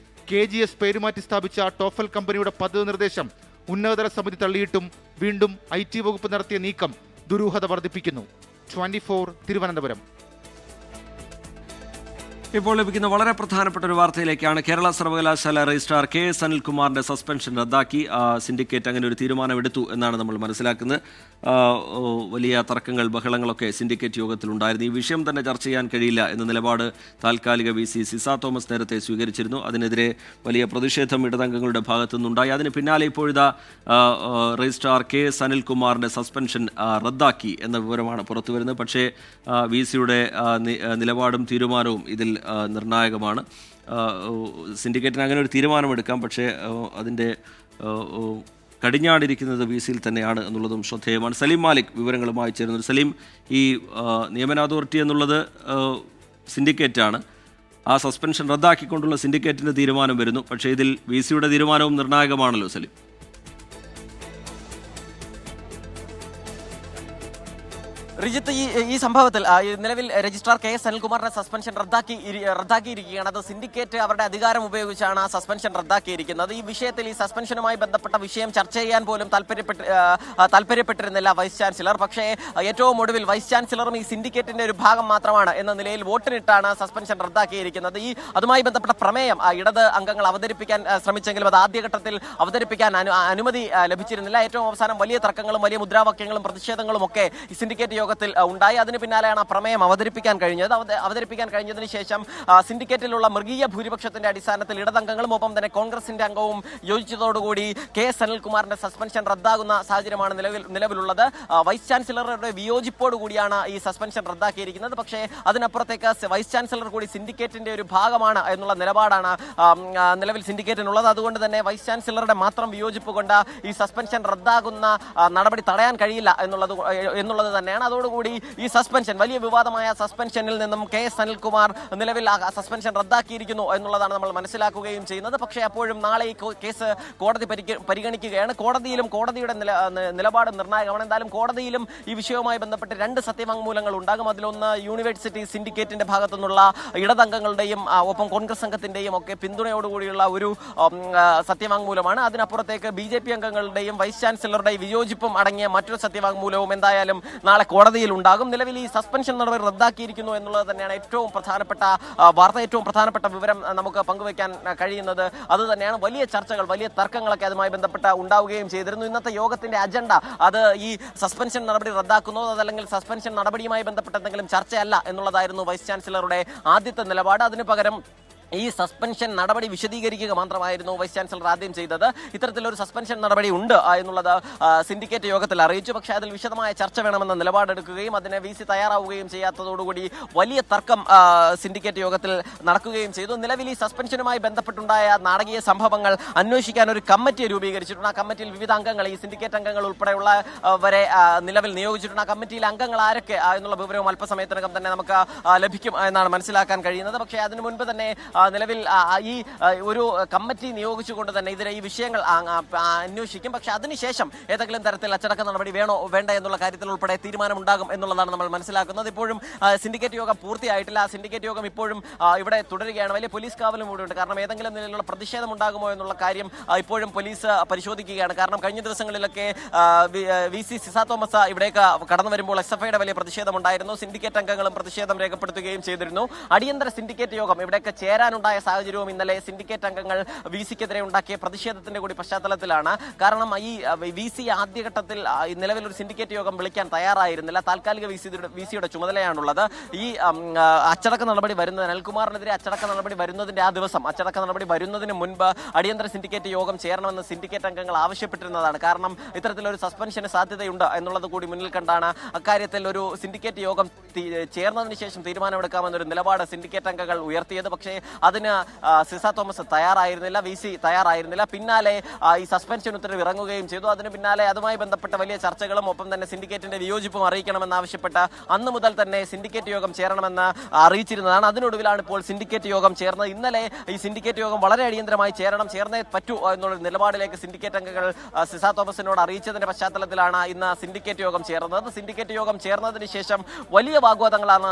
KGS പേരുമാറ്റി സ്ഥാപിച്ച ടോഫൽ കമ്പനിയുടെ പദ്ധതി നിർദ്ദേശം ഉന്നതതല സമിതി തള്ളിയിട്ടും വീണ്ടും IT വകുപ്പ് നടത്തിയ നീക്കം ദുരൂഹത വർദ്ധിപ്പിക്കുന്നു. 24 തിരുവനന്തപുരം. ഇപ്പോൾ ലഭിക്കുന്ന വളരെ പ്രധാനപ്പെട്ട ഒരു വാർത്തയിലേക്കാണ്. കേരള സർവകലാശാല രജിസ്ട്രാർ KS അനിൽകുമാറിന്റെ സസ്പെൻഷൻ റദ്ദാക്കി. സിൻഡിക്കേറ്റ് അങ്ങനെ ഒരു തീരുമാനമെടുത്തു എന്നാണ് നമ്മൾ മനസ്സിലാക്കുന്നത്. വലിയ തർക്കങ്ങൾ, ബഹളങ്ങളൊക്കെ സിൻഡിക്കേറ്റ് യോഗത്തിലുണ്ടായിരുന്നു. ഈ വിഷയം തന്നെ ചർച്ച ചെയ്യാൻ കഴിയില്ല എന്ന നിലപാട് താൽക്കാലിക VC സിസ തോമസ് നേരത്തെ സ്വീകരിച്ചിരുന്നു. അതിനെതിരെ വലിയ പ്രതിഷേധം ഇടതംഗങ്ങളുടെ ഭാഗത്തുനിന്നുണ്ടായി. അതിന് പിന്നാലെ ഇപ്പോഴിതാ രജിസ്ട്രാർ KS അനിൽകുമാറിന്റെ സസ്പെൻഷൻ റദ്ദാക്കി എന്ന വിവരമാണ് പുറത്തുവരുന്നത്. പക്ഷേ VCയുടെ നിലപാടും തീരുമാനവും ഇതിൽ നിർണായകമാണ്. സിൻഡിക്കേറ്റിന് അങ്ങനെ ഒരു തീരുമാനമെടുക്കാം, പക്ഷേ അതിൻ്റെ കടിഞ്ഞാടിരിക്കുന്നത് VCയിൽ തന്നെയാണ് എന്നുള്ളതും ശ്രദ്ധേയമാണ്. സലീം മാലിക് വിവരങ്ങളുമായി ചേരുന്നത്. സലീം, ഈ നിയമന അതോറിറ്റി എന്നുള്ളത് സിൻഡിക്കേറ്റാണ്. ആ സസ്പെൻഷൻ റദ്ദാക്കിക്കൊണ്ടുള്ള സിൻഡിക്കേറ്റിൻ്റെ തീരുമാനം വരുന്നു. പക്ഷേ ഇതിൽ VCയുടെ തീരുമാനവും നിർണായകമാണല്ലോ സലീം. റിജിത്ത്, ഈ സംഭവത്തിൽ നിലവിൽ രജിസ്ട്രാർ KS അനിൽകുമാറിന്റെ സസ്പെൻഷൻ റദ്ദാക്കിയിരിക്കുകയാണ്. അത് സിൻഡിക്കേറ്റ് അവരുടെ അധികാരം ഉപയോഗിച്ചാണ് ആ സസ്പെൻഷൻ റദ്ദാക്കിയിരിക്കുന്നത്. ഈ വിഷയത്തിൽ, ഈ സസ്പെൻഷനുമായി ബന്ധപ്പെട്ട വിഷയം ചർച്ച ചെയ്യാൻ പോലും താല്പര്യപ്പെട്ടിരുന്നില്ല വൈസ് ചാൻസലർ. പക്ഷേ ഏറ്റവും ഒടുവിൽ വൈസ് ചാൻസലറും ഈ സിൻഡിക്കേറ്റിന്റെ ഒരു ഭാഗം മാത്രമാണ് എന്ന നിലയിൽ വോട്ടിനിട്ടാണ് സസ്പെൻഷൻ റദ്ദാക്കിയിരിക്കുന്നത്. അതുമായി ബന്ധപ്പെട്ട പ്രമേയം ഇടത് അംഗങ്ങൾ അവതരിപ്പിക്കാൻ ശ്രമിച്ചെങ്കിലും അത് ആദ്യഘട്ടത്തിൽ അവതരിപ്പിക്കാൻ അനുമതി ലഭിച്ചിരുന്നില്ല. ഏറ്റവും അവസാനം വലിയ തർക്കങ്ങളും വലിയ മുദ്രാവാക്യങ്ങളും പ്രതിഷേധങ്ങളും ഒക്കെ ഈ സിൻഡിക്കേറ്റ് യോഗത്തിൽ ഉണ്ടായി. അതിന് പിന്നാലെയാണ് ആ പ്രമേയം അവതരിപ്പിക്കാൻ കഴിഞ്ഞതിന് ശേഷം സിൻഡിക്കേറ്റിലുള്ള മൃഗീയ ഭൂരിപക്ഷത്തിന്റെ അടിസ്ഥാനത്തിൽ ഇടതംഗങ്ങളും ഒപ്പം തന്നെ കോൺഗ്രസിന്റെ അംഗവും യോജിച്ചതോടുകൂടി KS അനിൽകുമാറിന്റെ സസ്പെൻഷൻ റദ്ദാകുന്ന സാഹചര്യമാണ് നിലവിലുള്ളത്. വൈസ് ചാൻസലറുടെ വിയോജിപ്പോടുകൂടിയാണ് ഈ സസ്പെൻഷൻ റദ്ദാക്കിയിരിക്കുന്നത്. പക്ഷേ അതിനപ്പുറത്തേക്ക് വൈസ് ചാൻസലർ കൂടി സിൻഡിക്കേറ്റിന്റെ ഒരു ഭാഗമാണ് എന്നുള്ള നിലപാടാണ് നിലവിൽ സിൻഡിക്കേറ്റിനുള്ളത്. അതുകൊണ്ട് തന്നെ വൈസ് ചാൻസലറുടെ മാത്രം വിയോജിപ്പ് കൊണ്ട് ഈ സസ്പെൻഷൻ റദ്ദാകുന്ന നടപടി തടയാൻ കഴിയില്ല എന്നുള്ളത് തന്നെയാണ്. അതോടുകൂടി ഈ സസ്പെൻഷൻ, വലിയ വിവാദമായ സസ്പെൻഷനിൽ നിന്നും KS അനിൽകുമാർ നിലവിൽ സസ്പെൻഷൻ റദ്ദാക്കിയിരിക്കുന്നു എന്നുള്ളതാണ് നമ്മൾ മനസ്സിലാക്കുകയും ചെയ്യുന്നത്. പക്ഷേ അപ്പോഴും നാളെ ഈ കേസ് കോടതി പരിഗണിക്കുകയാണ്. കോടതിയുടെ നിലപാട് നിർണായകമാണ്. എന്തായാലും കോടതിയിലും ഈ വിഷയവുമായി ബന്ധപ്പെട്ട് 2 സത്യവാങ്മൂലങ്ങൾ ഉണ്ടാകും. അതിലൊന്ന് യൂണിവേഴ്സിറ്റി സിൻഡിക്കേറ്റിന്റെ ഭാഗത്തുനിന്നുള്ള ഇടതംഗങ്ങളുടെയും ഒപ്പം കോൺഗ്രസ് സംഘത്തിന്റെയും ഒക്കെ പിന്തുണയോടുകൂടിയുള്ള ഒരു സത്യവാങ്മൂലമാണ്. അതിനപ്പുറത്തേക്ക് BJP അംഗങ്ങളുടെയും വൈസ് ചാൻസലറുടെയും വിയോജിപ്പും അടങ്ങിയ മറ്റൊരു സത്യവാങ്മൂലവും എന്തായാലും നാളെ കോടതി കോടതിയിൽ ഉണ്ടാകും. നിലവിൽ ഈ സസ്പെൻഷൻ നടപടി റദ്ദാക്കിയിരിക്കുന്നു എന്നുള്ളത് തന്നെയാണ് ഏറ്റവും പ്രധാനപ്പെട്ട വാർത്ത, ഏറ്റവും പ്രധാനപ്പെട്ട വിവരം നമുക്ക് പങ്കുവയ്ക്കാൻ കഴിയുന്നത്. അത് തന്നെയാണ്. വലിയ ചർച്ചകൾ, വലിയ തർക്കങ്ങളൊക്കെ അതുമായി ബന്ധപ്പെട്ട് ഉണ്ടാവുകയും ചെയ്തിരുന്നു. ഇന്നത്തെ യോഗത്തിന്റെ അജണ്ട അത് ഈ സസ്പെൻഷൻ നടപടി റദ്ദാക്കുന്നോ അതല്ലെങ്കിൽ സസ്പെൻഷൻ നടപടിയുമായി ബന്ധപ്പെട്ട എന്തെങ്കിലും ചർച്ചയല്ല എന്നുള്ളതായിരുന്നു വൈസ് ചാൻസലറുടെ ആദ്യത്തെ നിലപാട്. അതിന് പകരം ഈ സസ്പെൻഷൻ നടപടി വിശദീകരിക്കുക മാത്രമായിരുന്നു വൈസ് ചാൻസലർ ആദ്യം ചെയ്തത്. ഇത്തരത്തിലൊരു സസ്പെൻഷൻ നടപടി ഉണ്ട് എന്നുള്ളത് സിൻഡിക്കേറ്റ് യോഗത്തിൽ അറിയിച്ചു. പക്ഷേ അതിൽ വിശദമായ ചർച്ച വേണമെന്ന നിലപാടെടുക്കുകയും അതിന് VC തയ്യാറാവുകയും ചെയ്യാത്തതോടുകൂടി വലിയ തർക്കം സിൻഡിക്കേറ്റ് യോഗത്തിൽ നടക്കുകയും ചെയ്തു. നിലവിൽ ഈ സസ്പെൻഷനുമായി ബന്ധപ്പെട്ടുണ്ടായ നാടകീയ സംഭവങ്ങൾ അന്വേഷിക്കാൻ ഒരു കമ്മിറ്റിയെ രൂപീകരിച്ചിട്ടുണ്ട്. ആ കമ്മിറ്റിയിൽ വിവിധ അംഗങ്ങൾ, ഈ സിൻഡിക്കേറ്റ് അംഗങ്ങൾ ഉൾപ്പെടെയുള്ളവരെ നിലവിൽ നിയോഗിച്ചിട്ടുണ്ട്. ആ കമ്മിറ്റിയിലെ അംഗങ്ങൾ ആരൊക്കെ എന്നുള്ള വിവരവും അല്പസമയത്തിനകം തന്നെ നമുക്ക് ലഭിക്കും എന്നാണ് മനസ്സിലാക്കാൻ കഴിയുന്നത്. പക്ഷേ അതിനു മുൻപ് തന്നെ നിലവിൽ ഈ ഒരു കമ്മിറ്റി നിയോഗിച്ചുകൊണ്ട് തന്നെ ഇതിലെ ഈ വിഷയങ്ങൾ അന്വേഷിക്കും. പക്ഷെ അതിനുശേഷം ഏതെങ്കിലും തരത്തിൽ അച്ചടക്ക നടപടി വേണോ വേണ്ട എന്നുള്ള കാര്യത്തിൽ ഉൾപ്പെടെ തീരുമാനമുണ്ടാകും എന്നുള്ളതാണ് നമ്മൾ മനസ്സിലാക്കുന്നത്. ഇപ്പോഴും സിൻഡിക്കേറ്റ് യോഗം പൂർത്തിയായിട്ടില്ല. ആ സിൻഡിക്കേറ്റ് യോഗം ഇപ്പോഴും ഇവിടെ തുടരുകയാണ്. വലിയ പോലീസ് കാവലും കൂടിയുണ്ട്. കാരണം ഏതെങ്കിലും നിലയിലുള്ള പ്രതിഷേധം ഉണ്ടാകുമോ എന്നുള്ള കാര്യം ഇപ്പോഴും പോലീസ് പരിശോധിക്കുകയാണ്. കാരണം കഴിഞ്ഞ ദിവസങ്ങളിലൊക്കെ VC സിസ തോമസ് ഇവിടേക്ക് കടന്നു വരുമ്പോൾ SFIയുടെ വലിയ പ്രതിഷേധമുണ്ടായിരുന്നു. സിൻഡിക്കേറ്റ് അംഗങ്ങളും പ്രതിഷേധം രേഖപ്പെടുത്തുകയും ചെയ്തിരുന്നു. അടിയന്തര സിൻഡിക്കേറ്റ് യോഗം ഇവിടേക്ക് ചേരാനുണ്ടായ സാഹചര്യവും ഇന്നലെ സിൻഡിക്കേറ്റ് അംഗങ്ങൾ VCക്കെതിരെ ഉണ്ടാക്കിയ പ്രതിഷേധത്തിന്റെ കൂടി പശ്ചാത്തലത്തിലാണ്. കാരണം ഈ VC ആദ്യഘട്ടത്തിൽ നിലവിലൊരു സിൻഡിക്കേറ്റ് യോഗം വിളിക്കാൻ തയ്യാറായിരുന്നില്ല. താൽക്കാലിക VCയുടെ ചുമതലയാണുള്ളത്. ഈ അച്ചടക്ക നടപടി വരുന്നതിന് അനിൽകുമാറിനെതിരെ അച്ചടക്ക നടപടി വരുന്നതിന്റെ ആ ദിവസം, അച്ചടക്ക നടപടി വരുന്നതിന് മുൻപ് അടിയന്തര സിൻഡിക്കേറ്റ് യോഗം ചേരണമെന്ന് സിൻഡിക്കേറ്റ് അംഗങ്ങൾ ആവശ്യപ്പെട്ടിരുന്നതാണ്. കാരണം ഇത്തരത്തിലൊരു സസ്പെൻഷന് സാധ്യതയുണ്ട് എന്നുള്ളത് കൂടി മുന്നിൽ കണ്ടാണ് അക്കാര്യത്തിൽ ഒരു സിൻഡിക്കേറ്റ് യോഗം ചേർന്നതിന് ശേഷം തീരുമാനമെടുക്കാമെന്നൊരു നിലപാട് സിൻഡിക്കേറ്റ് അംഗങ്ങൾ ഉയർത്തിയത്. പക്ഷേ അതിന് സിസ തോമസ് തയ്യാറായിരുന്നില്ല, VC തയ്യാറായിരുന്നില്ല. പിന്നാലെ ഈ സസ്പെൻഷൻ ഉത്തരവ് ഇറങ്ങുകയും ചെയ്തു. അതിന് പിന്നാലെ അതുമായി ബന്ധപ്പെട്ട വലിയ ചർച്ചകളും ഒപ്പം തന്നെ സിൻഡിക്കേറ്റിന്റെ വിയോജിപ്പും അറിയിക്കണമെന്നാവശ്യപ്പെട്ട് അന്ന് മുതൽ തന്നെ സിൻഡിക്കേറ്റ് യോഗം ചേരണമെന്ന് അറിയിച്ചിരുന്നതാണ്. അതിനൊടുവിലാണ് ഇപ്പോൾ സിൻഡിക്കേറ്റ് യോഗം ചേർന്നത്. ഇന്നലെ ഈ സിൻഡിക്കേറ്റ് യോഗം വളരെ അടിയന്തരമായി ചേർന്നേ പറ്റൂ എന്നുള്ള നിലപാടിലേക്ക് സിൻഡിക്കേറ്റ് അംഗങ്ങൾ സിസ തോമസിനോട് അറിയിച്ചതിന്റെ പശ്ചാത്തലത്തിലാണ് ഇന്ന് സിൻഡിക്കേറ്റ് യോഗം ചേർന്നത്. സിൻഡിക്കേറ്റ് യോഗം ചേർന്നതിന് ശേഷം വലിയ വാഗ്വാദങ്ങളാണ്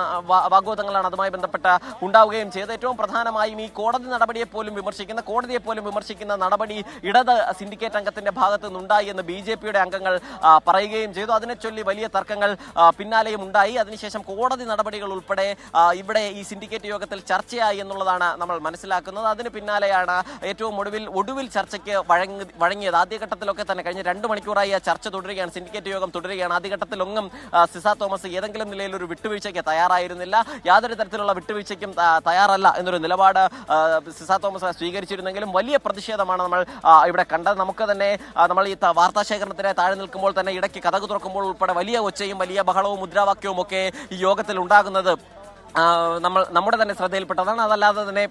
അതുമായി ബന്ധപ്പെട്ട് ഉണ്ടാവുകയും ചെയ്തത്. ഏറ്റവും പ്രധാനമായും ഈ കോടതിയെ പോലും വിമർശിക്കുന്ന നടപടി ഇടത് സിൻഡിക്കേറ്റ് അംഗത്തിന്റെ ഭാഗത്ത് നിന്നുണ്ടായി എന്ന് BJPയുടെ അംഗങ്ങൾ പറയുകയും ചെയ്തു. അതിനെ ചൊല്ലി വലിയ തർക്കങ്ങൾ പിന്നാലെയും ഉണ്ടായി. അതിനുശേഷം കോടതി നടപടികൾ ഉൾപ്പെടെ ഇവിടെ ഈ സിൻഡിക്കേറ്റ് യോഗത്തിൽ ചർച്ചയായി എന്നുള്ളതാണ് നമ്മൾ മനസ്സിലാക്കുന്നത്. അതിന് പിന്നാലെയാണ് ഏറ്റവും ഒടുവിൽ ചർച്ചയ്ക്ക് വഴങ്ങിയത്. ആദ്യഘട്ടത്തിലൊക്കെ തന്നെ കഴിഞ്ഞ 2 മണിക്കൂറായി ആ ചർച്ച തുടരുകയാണ്, സിൻഡിക്കേറ്റ് യോഗം തുടരുകയാണ്. ആദ്യഘട്ടത്തിലൊന്നും സിസ തോമസ് ഏതെങ്കിലും നിലയിൽ ഒരു വിട്ടുവീഴ്ചയ്ക്ക് തയ്യാറായിരുന്നില്ല. യാതൊരു തരത്തിലുള്ള വിട്ടുവീഴ്ചയ്ക്കും തയ്യാറല്ല എന്നൊരു നിലപാട് സിസ തോമസ് സ്വീകരിച്ചിരുന്നെങ്കിലും വലിയ പ്രതിഷേധമാണ് നമ്മൾ ഇവിടെ കണ്ടത്. നമുക്ക് തന്നെ നമ്മൾ ഈ വാർത്താശേഖരണത്തിന് താഴെ നിൽക്കുമ്പോൾ തന്നെ ഇടയ്ക്ക് കതക് തുറക്കുമ്പോൾ ഉൾപ്പെടെ വലിയ ഒച്ചയും വലിയ ബഹളവും മുദ്രാവാക്യവും ഒക്കെ ഈ യോഗത്തിൽ ഉണ്ടാകുന്നത് നമ്മുടെ തന്നെ ശ്രദ്ധയിൽപ്പെട്ടതാണ്. അതല്ലാതെ തന്നെ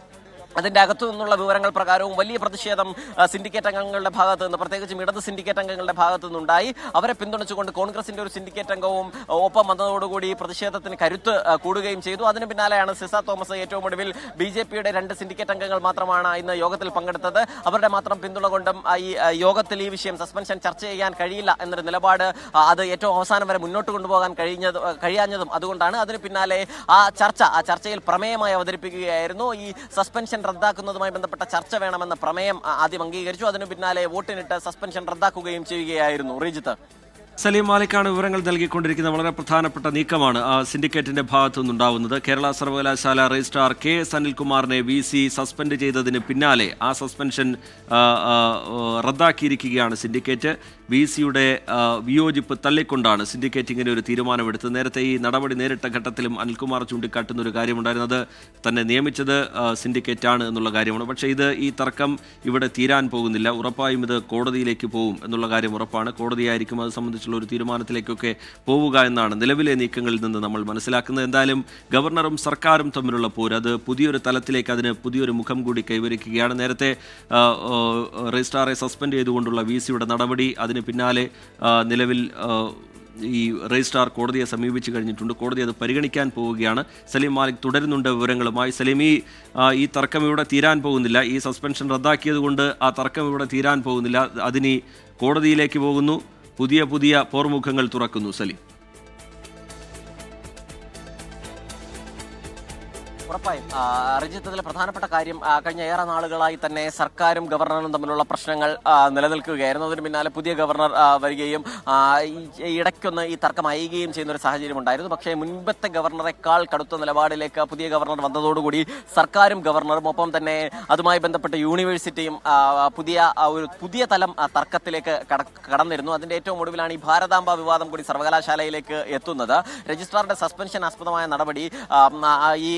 അതിന്റെ അകത്തു നിന്നുള്ള വിവരങ്ങൾ പ്രകാരവും വലിയ പ്രതിഷേധം സിൻഡിക്കേറ്റ് അംഗങ്ങളുടെ ഭാഗത്ത് നിന്ന്, പ്രത്യേകിച്ചും ഇടത് സിൻഡിക്കേറ്റ് അംഗങ്ങളുടെ ഭാഗത്തു നിന്നുണ്ടായി. അവരെ പിന്തുണച്ചുകൊണ്ട് കോൺഗ്രസിന്റെ ഒരു സിൻഡിക്കേറ്റ് അംഗവും ഒപ്പം വന്നതോടുകൂടി പ്രതിഷേധത്തിന് കരുത്ത് കൂടുകയും ചെയ്തു. അതിന് പിന്നാലെയാണ് സിസ തോമസ് ഏറ്റവും ഒടുവിൽ BJPയുടെ 2 സിൻഡിക്കേറ്റ് അംഗങ്ങൾ മാത്രമാണ് ഇന്ന് യോഗത്തിൽ പങ്കെടുത്തത്. അവരുടെ മാത്രം പിന്തുണ കൊണ്ടും ഈ യോഗത്തിൽ ഈ വിഷയം സസ്പെൻഷൻ ചർച്ച ചെയ്യാൻ കഴിയില്ല എന്നൊരു നിലപാട് അത് ഏറ്റവും അവസാനം വരെ മുന്നോട്ട് കൊണ്ടുപോകാൻ കഴിയാഞ്ഞതും അതുകൊണ്ടാണ്. അതിന് പിന്നാലെ ആ ചർച്ചയിൽ പ്രമേയമായി അവതരിപ്പിക്കുകയായിരുന്നു. ഈ സസ്പെൻഷൻ റദ്ദാക്കുന്നതുമായി ബന്ധപ്പെട്ട ചർച്ച വേണമെന്ന പ്രമേയം ആദ്യം അംഗീകരിച്ചു. അതിനു പിന്നാലെ വോട്ടിനിട്ട് സസ്പെൻഷൻ റദ്ദാക്കുകയും ചെയ്യുകയായിരുന്നു. റീജിത്ത്, സലീം മാലിക്കാണ് വിവരങ്ങൾ നൽകിക്കൊണ്ടിരിക്കുന്ന വളരെ പ്രധാനപ്പെട്ട നീക്കമാണ് സിൻഡിക്കേറ്റിന്റെ ഭാഗത്തു നിന്നുണ്ടാവുന്നത്. കേരള സർവകലാശാല രജിസ്ട്രാർ KS അനിൽകുമാറിനെ VC സസ്പെൻഡ് ചെയ്തതിന് പിന്നാലെ ആ സസ്പെൻഷൻ റദ്ദാക്കിയിരിക്കുകയാണ് സിൻഡിക്കേറ്റ്. VCയുടെ വിയോജിപ്പ് തള്ളിക്കൊണ്ടാണ് സിൻഡിക്കേറ്റ് ഇങ്ങനെ ഒരു തീരുമാനമെടുത്തത്. നേരത്തെ ഈ നടപടി നേരിട്ട ഘട്ടത്തിലും അനിൽകുമാർ ചൂണ്ടിക്കാട്ടുന്ന ഒരു കാര്യമുണ്ടായിരുന്നത് തന്നെ നിയമിച്ചത് സിൻഡിക്കേറ്റ് ആണ് എന്നുള്ള കാര്യമാണ്. പക്ഷേ ഈ തർക്കം ഇവിടെ തീരാൻ പോകുന്നില്ല. ഉറപ്പായും ഇത് കോടതിയിലേക്ക് പോകും എന്നുള്ള കാര്യം ഉറപ്പാണ്. കോടതിയായിരിക്കും അത് സംബന്ധിച്ചുള്ള ഒരു തീരുമാനത്തിലേക്കൊക്കെ പോവുക എന്നാണ് നിലവിലെ നീക്കങ്ങളിൽ നിന്ന് നമ്മൾ മനസ്സിലാക്കുന്നത്. എന്തായാലും ഗവർണറും സർക്കാരും തമ്മിലുള്ള പോര് അത് പുതിയൊരു തലത്തിലേക്ക്, അതിന് പുതിയൊരു മുഖം കൂടി കൈവരിക്കുകയാണ്. നേരത്തെ രജിസ്ട്രാറെ സസ്പെൻഡ് ചെയ്തുകൊണ്ടുള്ള VCയുടെ നടപടി, അതിന് പിന്നാലെ നിലവിൽ ഈ രജിസ്ട്രാർ കോടതിയെ സമീപിച്ചു കഴിഞ്ഞിട്ടുണ്ട്. കോടതി അത് പരിഗണിക്കാൻ പോവുകയാണ്. സലീം മാലിക് തുടരുന്നുണ്ട് വിവരങ്ങളുമായി. സലീം, ഈ തർക്കം ഇവിടെ തീരാൻ പോകുന്നില്ല. ഈ സസ്പെൻഷൻ റദ്ദാക്കിയത് കൊണ്ട് ആ തർക്കം ഇവിടെ തീരാൻ പോകുന്നില്ല. അതിനി കോടതിയിലേക്ക് പോകുന്നു. പുതിയ പോർമുഖങ്ങൾ തുറക്കുന്നു. സലീം, ഉറപ്പായും രഞ്ജിത്ത്, പ്രധാനപ്പെട്ട കാര്യം കഴിഞ്ഞ ഏറെ നാളുകളായി തന്നെ സർക്കാരും ഗവർണറും തമ്മിലുള്ള പ്രശ്നങ്ങൾ നിലനിൽക്കുകയായിരുന്നു. അതിന് പിന്നാലെ പുതിയ ഗവർണർ വരികയും ഇടയ്ക്കൊന്ന് ഈ തർക്കം അയയുകയും ചെയ്യുന്ന ഒരു സാഹചര്യം ഉണ്ടായിരുന്നു. പക്ഷേ മുൻപത്തെ ഗവർണറെക്കാൾ കടുത്ത നിലപാടിലേക്ക് പുതിയ ഗവർണർ വന്നതോടുകൂടി സർക്കാരും ഗവർണറും ഒപ്പം തന്നെ അതുമായി ബന്ധപ്പെട്ട യൂണിവേഴ്സിറ്റിയും പുതിയ തലം തർക്കത്തിലേക്ക് കടന്നിരുന്നു. അതിന്റെ ഏറ്റവും ഒടുവിലാണ് ഈ ഭാരതാംബ വിവാദം കൂടി സർവകലാശാലയിലേക്ക് എത്തുന്നത്. രജിസ്ട്രാറുടെ സസ്പെൻഷൻ ആസ്പദമായ നടപടി ഈ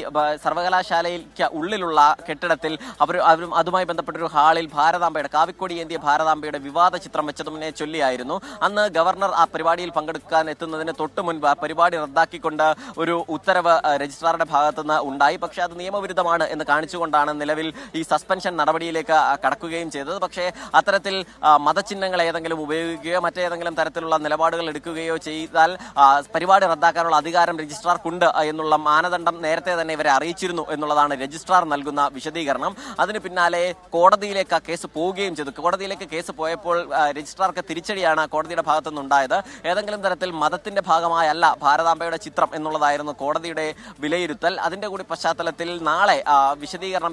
സർവകലാശാലയ്ക്ക് ഉള്ളിലുള്ള കെട്ടിടത്തിൽ അവരും അതുമായി ബന്ധപ്പെട്ട ഒരു ഹാളിൽ ഭാരതാംബയുടെ കാവിക്കൊടി ഏന്തിയ ഭാരതാംബയുടെ വിവാദ ചിത്രം വെച്ചതിനെ ചൊല്ലിയായിരുന്നു. അന്ന് ഗവർണർ ആ പരിപാടിയിൽ പങ്കെടുക്കാൻ എത്തുന്നതിന് തൊട്ടു മുൻപ് ആ പരിപാടി റദ്ദാക്കിക്കൊണ്ട് ഒരു ഉത്തരവ് രജിസ്ട്രാറുടെ ഭാഗത്തുനിന്ന് ഉണ്ടായി. പക്ഷേ അത് നിയമവിരുദ്ധമാണ് എന്ന് കാണിച്ചുകൊണ്ടാണ് നിലവിൽ ഈ സസ്പെൻഷൻ നടപടിയിലേക്ക് കടക്കുകയും ചെയ്തത്. പക്ഷേ അത്തരത്തിൽ മതചിഹ്നങ്ങൾ ഏതെങ്കിലും ഉപയോഗിക്കുകയോ മറ്റേതെങ്കിലും തരത്തിലുള്ള നിലപാടുകൾ എടുക്കുകയോ ചെയ്താൽ പരിപാടി റദ്ദാക്കാനുള്ള അധികാരം രജിസ്ട്രാർക്കുണ്ട് എന്നുള്ള മാനദണ്ഡം നേരത്തെ തന്നെ ഇവരെ അറിയിച്ചിരുന്നു എന്നുള്ളതാണ് രജിസ്ട്രാർ നൽകുന്ന വിശദീകരണം. അതിന് പിന്നാലെ കോടതിയിലേക്ക് ആ കേസ് പോവുകയും ചെയ്തു. കോടതിയിലേക്ക് കേസ് പോയപ്പോൾ രജിസ്ട്രാർക്ക് തിരിച്ചടിയാണ് കോടതിയുടെ ഭാഗത്തുനിന്നുണ്ടായത്. ഏതെങ്കിലും തരത്തിൽ മതത്തിന്റെ ഭാഗമായല്ല ഭാരതാംബയുടെ ചിത്രം എന്നുള്ളതായിരുന്നു കോടതിയുടെ വിലയിരുത്തൽ. അതിന്റെ കൂടി പശ്ചാത്തലത്തിൽ നാളെ വിശദീകരണം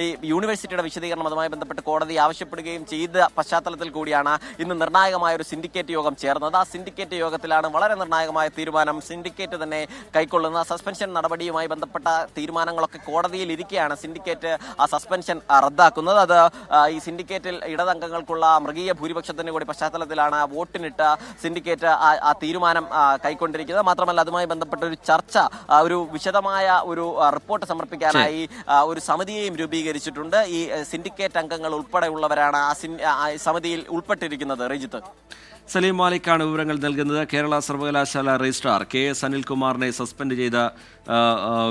ഈ യൂണിവേഴ്സിറ്റിയുടെ വിശദീകരണം അതുമായി ബന്ധപ്പെട്ട് കോടതി ആവശ്യപ്പെടുകയും ചെയ്ത പശ്ചാത്തലത്തിൽ കൂടിയാണ് ഇന്ന് നിർണായകമായ ഒരു സിൻഡിക്കേറ്റ് യോഗം ചേർന്നത്. ആ സിൻഡിക്കേറ്റ് യോഗത്തിലാണ് വളരെ നിർണായകമായ തീരുമാനം സിൻഡിക്കേറ്റ് തന്നെ കൈക്കൊള്ളുന്ന. സസ്പെൻഷൻ നടപടിയുമായി ബന്ധപ്പെട്ട തീരുമാനങ്ങളൊക്കെ കോടതിയിൽ ഇരിക്കെയാണ് സിൻഡിക്കേറ്റ് ആ സസ്പെൻഷൻ റദ്ദാക്കുന്നത്. അത് ഈ സിൻഡിക്കേറ്റിൽ ഇടതംഗങ്ങൾക്കുള്ള മൃഗീയ ഭൂരിപക്ഷത്തിന്റെ കൂടി പശ്ചാത്തലത്തിലാണ് വോട്ടിനിട്ട് സിൻഡിക്കേറ്റ് ആ തീരുമാനം കൈക്കൊണ്ടിരിക്കുന്നത്. മാത്രമല്ല അതുമായി ബന്ധപ്പെട്ട ഒരു ചർച്ച, ഒരു വിശദമായ ഒരു റിപ്പോർട്ട് സമർപ്പിക്കാനായി ഒരു സമിതിയെയും രൂപീകരിച്ചിട്ടുണ്ട്. ഈ സിൻഡിക്കേറ്റ് അംഗങ്ങൾ ഉൾപ്പെടെയുള്ളവരാണ് ആ സമിതിയിൽ ഉൾപ്പെട്ടിരിക്കുന്നത്. രഞ്ജിത്ത്, സലീം മാലിക്കാണ് വിവരങ്ങൾ നൽകുന്നത്. കേരള സർവകലാശാല രജിസ്ട്രാർ KS അനിൽകുമാറിനെ സസ്പെൻഡ് ചെയ്ത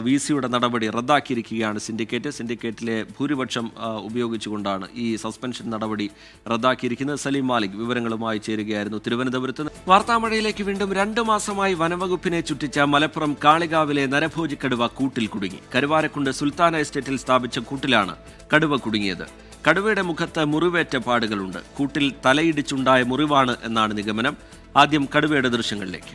VC-യുടെ നടപടി റദ്ദാക്കിയിരിക്കുകയാണ് സിൻഡിക്കേറ്റിലെ ഭൂരിപക്ഷം ഉപയോഗിച്ചുകൊണ്ടാണ് ഈ സസ്പെൻഷൻ നടപടി റദ്ദാക്കിയിരിക്കുന്നത്. സലീം മാലിക് വിവരങ്ങളുമായി ചേരുകയായിരുന്നു തിരുവനന്തപുരത്ത്. വാർത്താമഴയിലേക്ക് വീണ്ടും 2 മാസമായി വനംവകുപ്പിനെ ചുറ്റിച്ച മലപ്പുറം കാളികാവിലെ നരഭോജി കടുവ കൂട്ടിൽ കുടുങ്ങി. കരുവാരക്കുണ്ട് സുൽത്താന എസ്റ്റേറ്റിൽ സ്ഥാപിച്ച കൂട്ടിലാണ് കടുവ കുടുങ്ങിയത്. കടുവയുടെ മുഖത്ത് മുറിവേറ്റ പാടുകളുണ്ട്. കൂട്ടിൽ തലയിടിച്ചുണ്ടായ മുറിവാണ് എന്നാണ് നിഗമനം. ആദ്യം കടുവയുടെ ദൃശ്യങ്ങളിലേക്ക്.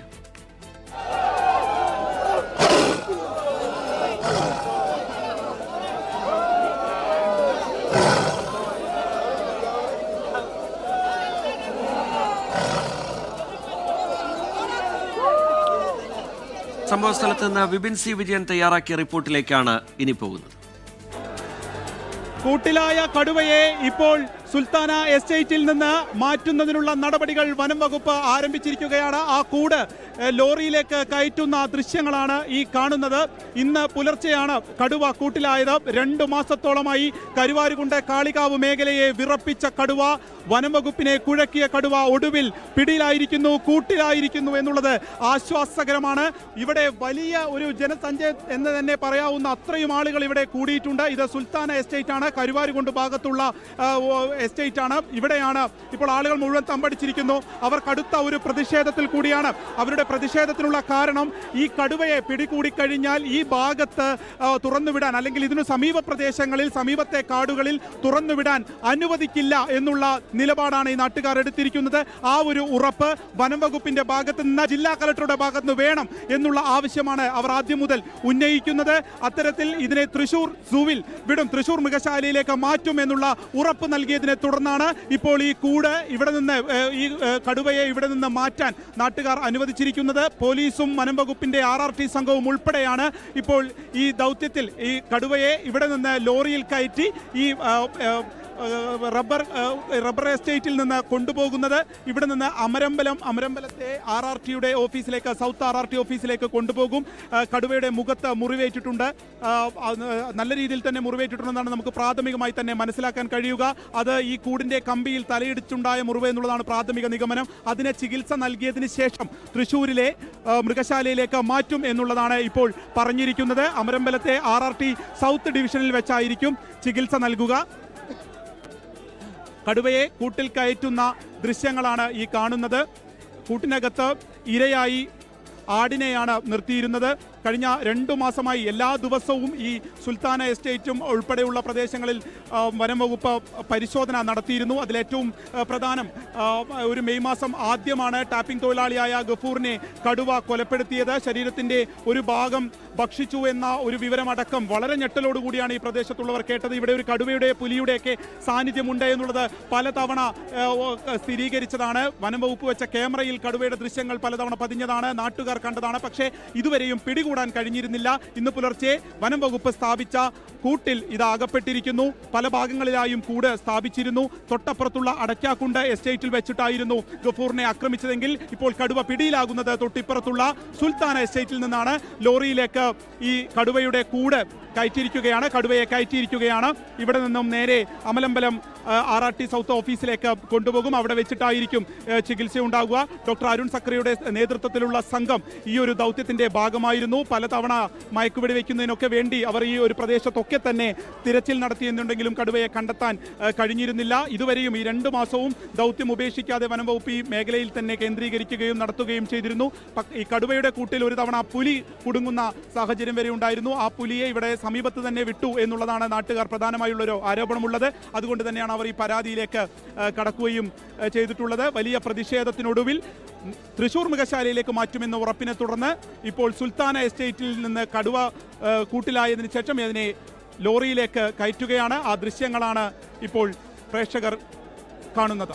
സംഭവസ്ഥലത്ത് നിന്ന് വിപിൻ C. വിജയൻ തയ്യാറാക്കിയ റിപ്പോർട്ടിലേക്കാണ് ഇനി പോകുന്നത്. കൂട്ടിലായ കടുവയെ ഇപ്പോൾ സുൽത്താന എസ്റ്റേറ്റിൽ നിന്ന് മാറ്റുന്നതിനുള്ള നടപടികൾ വനം വകുപ്പ് ആരംഭിച്ചിരിക്കുകയാണ്. ആ കൂട് ലോറിയിലേക്ക് കയറ്റുന്ന ദൃശ്യങ്ങളാണ് ഈ കാണുന്നത്. ഇന്ന് പുലർച്ചെയാണ് കടുവ കൂട്ടിലായത്. 2 മാസത്തോളമായി കരുവാരുകുണ്ട് കാളികാവ് മേഖലയെ വിറപ്പിച്ച കടുവ, വനം വകുപ്പിനെ കുഴക്കിയ കടുവ ഒടുവിൽ പിടിയിലായിരിക്കുന്നു, കൂട്ടിലായിരിക്കുന്നു എന്നുള്ളത് ആശ്വാസകരമാണ്. ഇവിടെ വലിയ ഒരു ജനസഞ്ചയം എന്ന് തന്നെ പറയാവുന്ന അത്രയും ആളുകൾ ഇവിടെ കൂടിയിട്ടുണ്ട്. ഇത് സുൽത്താന എസ്റ്റേറ്റ് ആണ്, കരുവാരുകുണ്ട് ഭാഗത്തുള്ള എസ്റ്റേറ്റ് ആണ്. ഇവിടെയാണ് ഇപ്പോൾ ആളുകൾ മുഴുവൻ തമ്പടിച്ചിരിക്കുന്നു. അവർ കടുത്ത ഒരു പ്രതിഷേധത്തിൽ കൂടിയാണ്. അവരുടെ പ്രതിഷേധത്തിനുള്ള കാരണം ഈ കടുവയെ പിടികൂടിക്കഴിഞ്ഞാൽ ഈ ഭാഗത്ത് തുറന്നുവിടാൻ, അല്ലെങ്കിൽ ഇതിനു സമീപ പ്രദേശങ്ങളിൽ, സമീപത്തെ കാടുകളിൽ തുറന്നുവിടാൻ അനുവദിക്കില്ല എന്നുള്ള നിലപാടാണ് ഈ നാട്ടുകാർ എടുത്തിരിക്കുന്നത്. ആ ഒരു ഉറപ്പ് വനം വകുപ്പിന്റെ ഭാഗത്ത് നിന്ന്, ജില്ലാ കളക്ടറുടെ ഭാഗത്ത് നിന്ന് വേണം എന്നുള്ള ആവശ്യമാണ് അവർ ആദ്യം മുതൽ ഉന്നയിക്കുന്നത്. അത്തരത്തിൽ ഇതിനെ തൃശൂർ സൂവിൽ വിടും, തൃശൂർ മൃഗശാലയിലേക്ക് മാറ്റും എന്നുള്ള ഉറപ്പ് നൽകിയതിനെ തുടർന്നാണ് ഇപ്പോൾ ഈ കൂട് ഇവിടെ നിന്ന്, ഈ കടുവയെ ഇവിടെ നിന്ന് മാറ്റാൻ നാട്ടുകാർ അനുവദിച്ചിരിക്കുന്നത്. പോലീസും വനം വകുപ്പിന്റെ RRT സംഘവും ഉൾപ്പെടെയാണ് ഇപ്പോൾ ഈ ദൗത്യത്തിൽ ഈ കടുവയെ ഇവിടെ നിന്ന് ലോറിയിൽ കയറ്റി ഈ റബ്ബർ എസ്റ്റേറ്റിൽ നിന്ന് കൊണ്ടുപോകുന്നത്. ഇവിടെ നിന്ന് അമരമ്പലത്തെ RRTയുടെ ഓഫീസിലേക്ക്, സൗത്ത് RRT ഓഫീസിലേക്ക് കൊണ്ടുപോകും. കടുവയുടെ മുഖത്ത് മുറിവേറ്റിട്ടുണ്ട്, നല്ല രീതിയിൽ തന്നെ മുറിവേറ്റിട്ടുണ്ടെന്നാണ് നമുക്ക് പ്രാഥമികമായി തന്നെ മനസ്സിലാക്കാൻ കഴിയുക. അത് ഈ കൂടിന്റെ കമ്പിയിൽ തലയിടിച്ചുണ്ടായ മുറിവ് എന്നുള്ളതാണ് പ്രാഥമിക നിഗമനം. അതിന് ചികിത്സ നൽകിയതിന് ശേഷം തൃശ്ശൂരിലെ മൃഗശാലയിലേക്ക് മാറ്റും എന്നുള്ളതാണ് ഇപ്പോൾ പറഞ്ഞിരിക്കുന്നത്. അമരമ്പലത്തെ RRT സൗത്ത് ഡിവിഷനിൽ വെച്ചായിരിക്കും ചികിത്സ നൽകുക. കടുവയെ കൂട്ടിൽ കയറ്റുന്ന ദൃശ്യങ്ങളാണ് ഈ കാണുന്നത്. കൂട്ടിനകത്ത് ഇരയായി ആടിനെയാണ് നിർത്തിയിരുന്നത്. കഴിഞ്ഞ 2 മാസമായി എല്ലാ ദിവസവും ഈ സുൽത്താന എസ്റ്റേറ്റും ഉൾപ്പെടെയുള്ള പ്രദേശങ്ങളിൽ വനം വകുപ്പ് പരിശോധന നടത്തിയിരുന്നു. അതിലേറ്റവും പ്രധാനം ഒരു മെയ് മാസം ആദ്യമാണ് ടാപ്പിംഗ് തൊഴിലാളിയായ ഗഫൂറിനെ കടുവ കൊലപ്പെടുത്തിയത്. ശരീരത്തിന്റെ ഒരു ഭാഗം ഭക്ഷിച്ചു എന്ന ഒരു വിവരമടക്കം വളരെ ഞെട്ടലോടുകൂടിയാണ് ഈ പ്രദേശത്തുള്ളവർ കേട്ടത്. ഇവിടെ ഒരു കടുവയുടെ പുലിയുടെയൊക്കെ സാന്നിധ്യമുണ്ട് എന്നുള്ളത് പലതവണ സ്ഥിരീകരിച്ചതാണ്. വനം വകുപ്പ് വെച്ച ക്യാമറയിൽ കടുവയുടെ ദൃശ്യങ്ങൾ പലതവണ പതിഞ്ഞതാണ്, നാട്ടുകാർ കണ്ടതാണ്. പക്ഷേ ഇതുവരെയും പിടികൂടാൻ കഴിഞ്ഞിരുന്നില്ല. ഇന്ന് പുലർച്ചെ വനം വകുപ്പ് സ്ഥാപിച്ച കൂട്ടിൽ ഇത് അകപ്പെട്ടിരിക്കുന്നു. പല ഭാഗങ്ങളിലായും കൂട് സ്ഥാപിച്ചിരുന്നു. തൊട്ടപ്പുറത്തുള്ള അടയ്ക്കാക്കുണ്ട് എസ്റ്റേറ്റിൽ വെച്ചിട്ടായിരുന്നു ഗഫൂറിനെ ആക്രമിച്ചതെങ്കിൽ ഇപ്പോൾ കടുവ പിടിയിലാകുന്നത് തൊട്ടിപ്പുറത്തുള്ള സുൽത്താന എസ്റ്റേറ്റിൽ നിന്നാണ്. ലോറിയിലേക്ക് ഈ കടുവയുടെ കൂട് കടുവയെ കയറ്റിയിരിക്കുകയാണ്. ഇവിടെ നിന്നും നേരെ അമലമ്പലം RRT സൗത്ത് ഓഫീസിലേക്ക് കൊണ്ടുപോകും. അവിടെ വെച്ചിട്ടായിരിക്കും ചികിത്സ ഉണ്ടാകുക. ഡോക്ടർ അരുൺ സക്രിയുടെ നേതൃത്വത്തിലുള്ള സംഘം ഈ ഒരു ദൗത്യത്തിന്റെ ഭാഗമായിരുന്നു. പലതവണ മയക്കുവെടി വയ്ക്കുന്നതിനൊക്കെ വേണ്ടി അവർ ഈ ഒരു പ്രദേശത്തൊക്കെ തന്നെ തിരച്ചിൽ നടത്തിയെന്നുണ്ടെങ്കിലും കടുവയെ കണ്ടെത്താൻ കഴിഞ്ഞിരുന്നില്ല. ഇതുവരെയും ഈ 2 മാസവും ദൗത്യം ഉപേക്ഷിക്കാതെ വനം വകുപ്പ് ഈ മേഖലയിൽ തന്നെ കേന്ദ്രീകരിക്കുകയും നടത്തുകയും ചെയ്തിരുന്നു. ഈ കടുവയുടെ കൂട്ടിൽ ഒരു തവണ പുലി കുടുങ്ങുന്ന സാഹചര്യം വരെ ഉണ്ടായിരുന്നു. ആ പുലിയെ ഇവിടെ സമീപത്ത് തന്നെ വിട്ടു എന്നുള്ളതാണ് നാട്ടുകാർ പ്രധാനമായുള്ളൊരു ആരോപണമുള്ളത്. അതുകൊണ്ട് തന്നെയാണ് അവർ ഈ പരാതിയിലേക്ക് കടക്കുകയും ചെയ്തിട്ടുള്ളത്. വലിയ പ്രതിഷേധത്തിനൊടുവിൽ തൃശൂർ മൃഗശാലയിലേക്ക് മാറ്റുമെന്ന ഉറപ്പിനെ തുടർന്ന് ഇപ്പോൾ സുൽത്താന എസ്റ്റേറ്റിൽ നിന്ന് കടുവ കൂട്ടിലായതിനു ശേഷം ഇതിനെ ലോറിയിലേക്ക് കയറ്റുകയാണ്. ആ ദൃശ്യങ്ങളാണ് ഇപ്പോൾ പ്രേക്ഷകർ കാണുന്നത്.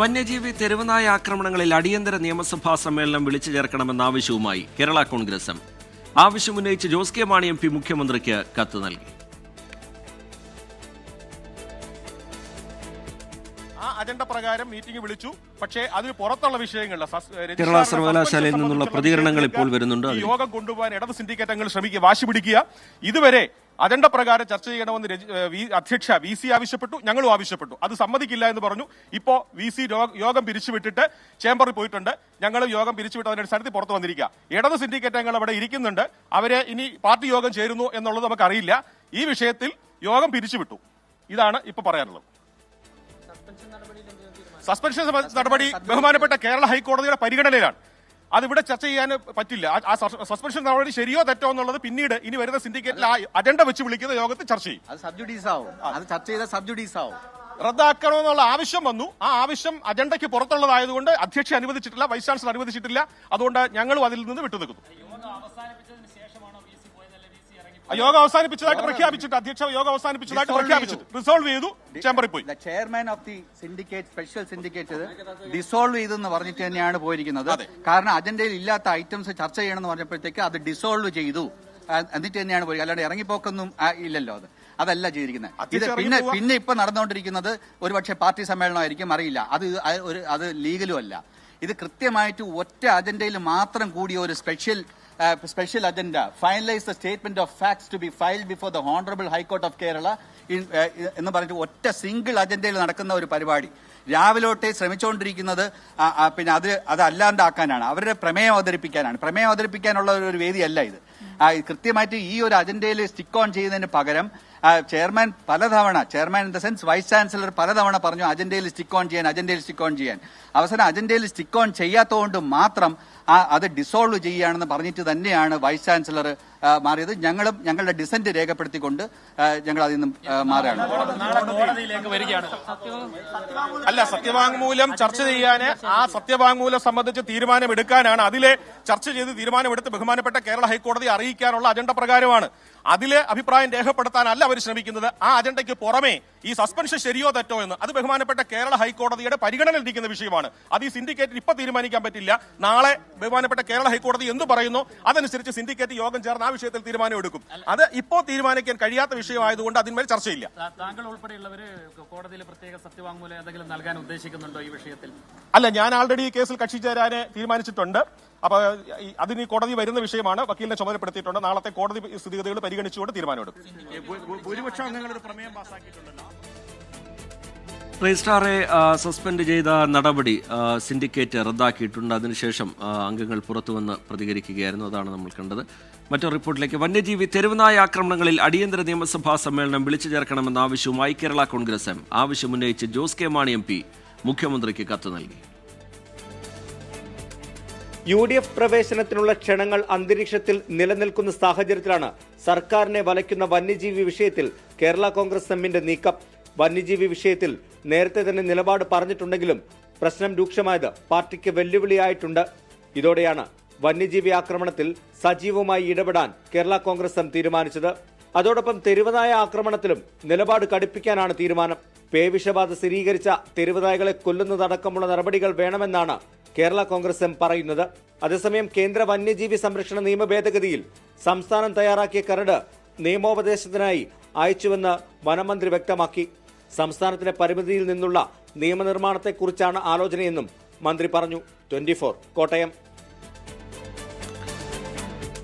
വന്യജീവി തെരുവുനായ ആക്രമണങ്ങളിൽ അടിയന്തര നിയമസഭാ സമ്മേളനം വിളിച്ചു ചേർക്കണമെന്ന ആവശ്യവുമായി കേരള കോൺഗ്രസ് എം. ആവശ്യമുന്നയിച്ച് ജോസ് കെ മാണി MP മുഖ്യമന്ത്രിക്ക് കത്ത് നൽകി. അജണ്ട പ്രകാരം മീറ്റിംഗ് വിളിച്ചു. പക്ഷേ അതിന് പുറത്തുള്ള വിഷയങ്ങളിൽ കേരള സർവകലാശാലയിൽ നിന്നുള്ള പ്രതികരണങ്ങൾ ഇപ്പോൾ വരുന്നുണ്ട്. യോഗം കൊണ്ടുപോകാൻ ഇടത് സിൻഡിക്കേറ്റ് അംഗങ്ങൾ ശ്രമിക്കുക, വാശി പിടിക്കുക. ഇതുവരെ അജണ്ട പ്രകാരം ചർച്ച ചെയ്യണമെന്ന് അധ്യക്ഷ VC ആവശ്യപ്പെട്ടു, ഞങ്ങളും ആവശ്യപ്പെട്ടു. അത് സമ്മതിക്കില്ല എന്ന് പറഞ്ഞു. ഇപ്പോ VC യോഗം പിരിച്ചുവിട്ടിട്ട് ചേംബറിൽ പോയിട്ടുണ്ട്. ഞങ്ങളും യോഗം പിരിച്ചുവിട്ട് അതിന്റെ അടിസ്ഥാനത്തിൽ പുറത്തു വന്നിരിക്കുക. ഇടത് സിൻഡിക്കേറ്റ് അംഗങ്ങൾ അവിടെ ഇരിക്കുന്നുണ്ട്. അവരെ ഇനി പാർട്ടി യോഗം ചേരുന്നു എന്നുള്ളത് നമുക്കറിയില്ല. ഈ വിഷയത്തിൽ യോഗം പിരിച്ചുവിട്ടു. ഇതാണ് ഇപ്പൊ പറയാനുള്ളത്. സസ്പെൻഷൻ നടപടി ബഹുമാനപ്പെട്ട കേരള ഹൈക്കോടതിയുടെ പരിഗണനയിലാണ്. അതിവിടെ ചർച്ച ചെയ്യാൻ പറ്റില്ല. ആ സസ്പെൻഷൻ നടപടി ശരിയോ തെറ്റോ എന്നുള്ളത് പിന്നീട് ഇനി വരുന്ന സിൻഡിക്കേറ്റിൽ ആ അജണ്ട വെച്ച് വിളിക്കുന്ന യോഗത്തിൽ ചർച്ച ചെയ്യും. റദ്ദാക്കണമെന്നുള്ള ആവശ്യം വന്നു. ആ ആവശ്യം അജണ്ടയ്ക്ക് പുറത്തുള്ളതായതുകൊണ്ട് അധ്യക്ഷ അനുവദിച്ചിട്ടില്ല, വൈസ് ചാൻസലർ അനുവദിച്ചിട്ടില്ല. അതുകൊണ്ട് ഞങ്ങളും അതിൽ നിന്ന് വിട്ടുനിൽക്കുന്നു. യോഗം അവസാനിപ്പിച്ചതായിട്ട് പ്രഖ്യാപിച്ചിട്ട് അധ്യക്ഷ യോഗം അവസാനിപ്പിച്ചതായിട്ട് പ്രഖ്യാപിച്ചിട്ട് റിസോൾവ് ചെയ്തു, ചേംബറിൽ പോയി. Chairman of the syndicate, special syndicate dissolve ചെയ്തെന്ന് പറഞ്ഞിട്ട് തന്നെയാണ് പോയിരിക്കുന്നത്. കാരണം അജണ്ടയിൽ ഇല്ലാത്ത ഐറ്റംസ് ചർച്ച ചെയ്യണമെന്ന് പറഞ്ഞപ്പോഴത്തേക്ക് അത് ഡിസോൾവ് ചെയ്തു എന്നിട്ട് തന്നെയാണ് പോയി. അല്ലാണ്ട് ഇറങ്ങിപ്പോക്കൊന്നും ഇല്ലല്ലോ. അതല്ല ചെയ്തിരിക്കുന്നത്. ഇത് പിന്നെ ഇപ്പൊ നടന്നുകൊണ്ടിരിക്കുന്നത് ഒരുപക്ഷെ പാർട്ടി സമ്മേളനമായിരിക്കും, അറിയില്ല. അത് ലീഗലും അല്ല. ഇത് കൃത്യമായിട്ട് ഒറ്റ അജണ്ടയിൽ മാത്രം കൂടിയ ഒരു special agenda, finalize the statement of facts to be filed before the Honorable High Court of Kerala എന്ന് പറഞ്ഞിട്ട് ഒറ്റ സിംഗിൾ അജണ്ടയിൽ നടക്കുന്ന ഒരു പരിപാടി രാവിലോട്ടെ ശ്രമിച്ചുകൊണ്ടിരിക്കുന്നത്. പിന്നെ അത് അല്ലാണ്ടാക്കാനാണ്, അവരുടെ പ്രമേയം അവതരിപ്പിക്കാനാണ്. പ്രമേയം അവതരിപ്പിക്കാനുള്ള ഒരു വേദിയല്ല ഇത്. കൃത്യമായിട്ട് ഈ ഒരു അജണ്ടയിൽ സ്റ്റിക്ക് ഓൺ ചെയ്യുന്നതിന് പകരം chairman in the sense vice chancellor പലതവണ പറഞ്ഞു അജണ്ടയിൽ സ്റ്റിക്ക് ഓൺ ചെയ്യാൻ. അവസാനം അജണ്ടയിൽ സ്റ്റിക്ക് ഓൺ ചെയ്യാത്തതുകൊണ്ട് മാത്രം അത് ഡിസോൾവ് ചെയ്യുകയാണെന്ന് പറഞ്ഞിട്ട് തന്നെയാണ് വൈസ് ചാൻസലർ മാറിയത്. ഞങ്ങളുടെ ഡിസന്റ് രേഖപ്പെടുത്തിക്കൊണ്ട് ഞങ്ങൾ അതിൽ നിന്നും മാറുകയാണ്. അല്ല, സത്യവാങ്മൂലം ചർച്ച ചെയ്യാൻ, ആ സത്യവാങ്മൂലം സംബന്ധിച്ച് തീരുമാനമെടുക്കാനാണ്. അതിലെ ചർച്ച ചെയ്ത് തീരുമാനമെടുത്ത് ബഹുമാനപ്പെട്ട കേരള ഹൈക്കോടതി അറിയിക്കാനുള്ള അജണ്ട പ്രകാരമാണ്. അതിലെ അഭിപ്രായം രേഖപ്പെടുത്താനല്ല അവർ ശ്രമിക്കുന്നത്. ആ അജണ്ടയ്ക്ക് പുറമെ ഈ സസ്പെൻഷൻ ശരിയോ തെറ്റോ എന്ന് അത് ബഹുമാനപ്പെട്ട കേരള ഹൈക്കോടതിയുടെ പരിഗണനയിൽ ഇരിക്കുന്ന വിഷയമാണ്. അത് ഈ സിൻഡിക്കേറ്റിന് ഇപ്പൊ തീരുമാനിക്കാൻ പറ്റില്ല. നാളെ ബഹുമാനപ്പെട്ട കേരള ഹൈക്കോടതി എന്ത് പറയുന്നു അതനുസരിച്ച് സിൻഡിക്കേറ്റ് യോഗം ചേർന്ന് ആ വിഷയത്തിൽ തീരുമാനമെടുക്കും. അത് ഇപ്പോൾ തീരുമാനിക്കാൻ കഴിയാത്ത വിഷയമായതുകൊണ്ട് അതിന്മേൽ ചർച്ചയില്ല. താങ്കൾ ഉൾപ്പെടെയുള്ളവർ കോടതിയിൽ പ്രത്യേക സത്യവാങ്മൂലം എന്തെങ്കിലും നൽകാൻ ഉദ്ദേശിക്കുന്നുണ്ടോ ഈ വിഷയത്തിൽ? അല്ല, ഞാൻ ആൾറെഡി ഈ കേസിൽ കക്ഷി ചേരാൻ തീരുമാനിച്ചിട്ടുണ്ട്. അപ്പൊ അതിന് കോടതി വരുന്ന വിഷയമാണ്. വക്കീലിനെ ചുമതലപ്പെടുത്തിയിട്ടുണ്ട്. നാളത്തെ കോടതി സ്ഥിതിഗതികൾ പരിഗണിച്ചുകൊണ്ട് തീരുമാനമെടുക്കും. ഭൂരിപക്ഷം അംഗങ്ങളുടെ പ്രമേയം പാസ്സാക്കിയിട്ടുണ്ടല്ലോ. രജിസ്ട്രാറെ സസ്പെൻഡ് ചെയ്ത നടപടി സിൻഡിക്കേറ്റ് റദ്ദാക്കിയിട്ടുണ്ട്. അതിനുശേഷം അംഗങ്ങൾ പുറത്തുവന്ന് പ്രതികരിക്കുകയായിരുന്നു. അതാണ് നമ്മൾ കണ്ടത്. മറ്റൊരു റിപ്പോർട്ടിലേക്ക്. വന്യജീവി തെരുവുനായ ആക്രമണങ്ങളിൽ അടിയന്തര നിയമസഭാ സമ്മേളനം വിളിച്ചു ചേർക്കണമെന്ന ആവശ്യവുമായി കേരള കോൺഗ്രസ് എം. ആവശ്യമുന്നയിച്ച് ജോസ് കെ മാണി MP മുഖ്യമന്ത്രിക്ക് കത്ത് നൽകി. UDF പ്രവേശനത്തിനുള്ള ക്ഷണങ്ങൾ അന്തരീക്ഷത്തിൽ നിലനിൽക്കുന്ന സാഹചര്യത്തിലാണ് സർക്കാരിനെ വലയ്ക്കുന്ന വന്യജീവി വിഷയത്തിൽ കേരള കോൺഗ്രസ് എമ്മിന്റെ നീക്കം. വന്യജീവി വിഷയത്തിൽ നേരത്തെ തന്നെ നിലപാട് പറഞ്ഞിട്ടുണ്ടെങ്കിലും പ്രശ്നം രൂക്ഷമായത് പാർട്ടിക്ക് വെല്ലുവിളിയായിട്ടുണ്ട്. ഇതോടെയാണ് വന്യജീവി ആക്രമണത്തിൽ സജീവമായി ഇടപെടാൻ കേരള കോൺഗ്രസ് എം തീരുമാനിച്ചത്. അതോടൊപ്പം തെരുവുനായ ആക്രമണത്തിലും നിലപാട് കടുപ്പിക്കാനാണ് തീരുമാനം. പേവിഷബാധ സ്ഥിരീകരിച്ച തെരുവുനായകളെ കൊല്ലുന്നതടക്കമുള്ള നടപടികൾ വേണമെന്നാണ് കേരള കോൺഗ്രസ് എം പറയുന്നത്. അതേസമയം കേന്ദ്ര വന്യജീവി സംരക്ഷണ നിയമ ഭേദഗതിയിൽ സംസ്ഥാനം തയ്യാറാക്കിയ കരട് നിയമോപദേശത്തിനായി അയച്ചുവെന്ന് വനമന്ത്രി വ്യക്തമാക്കി. സംസ്ഥാനത്തിന്റെ പരിമിതിയിൽ നിന്നുള്ള നിയമനിർമ്മാണത്തെക്കുറിച്ചാണ് ആലോചനയെന്നും മന്ത്രി പറഞ്ഞു. 24 കോട്ടയം.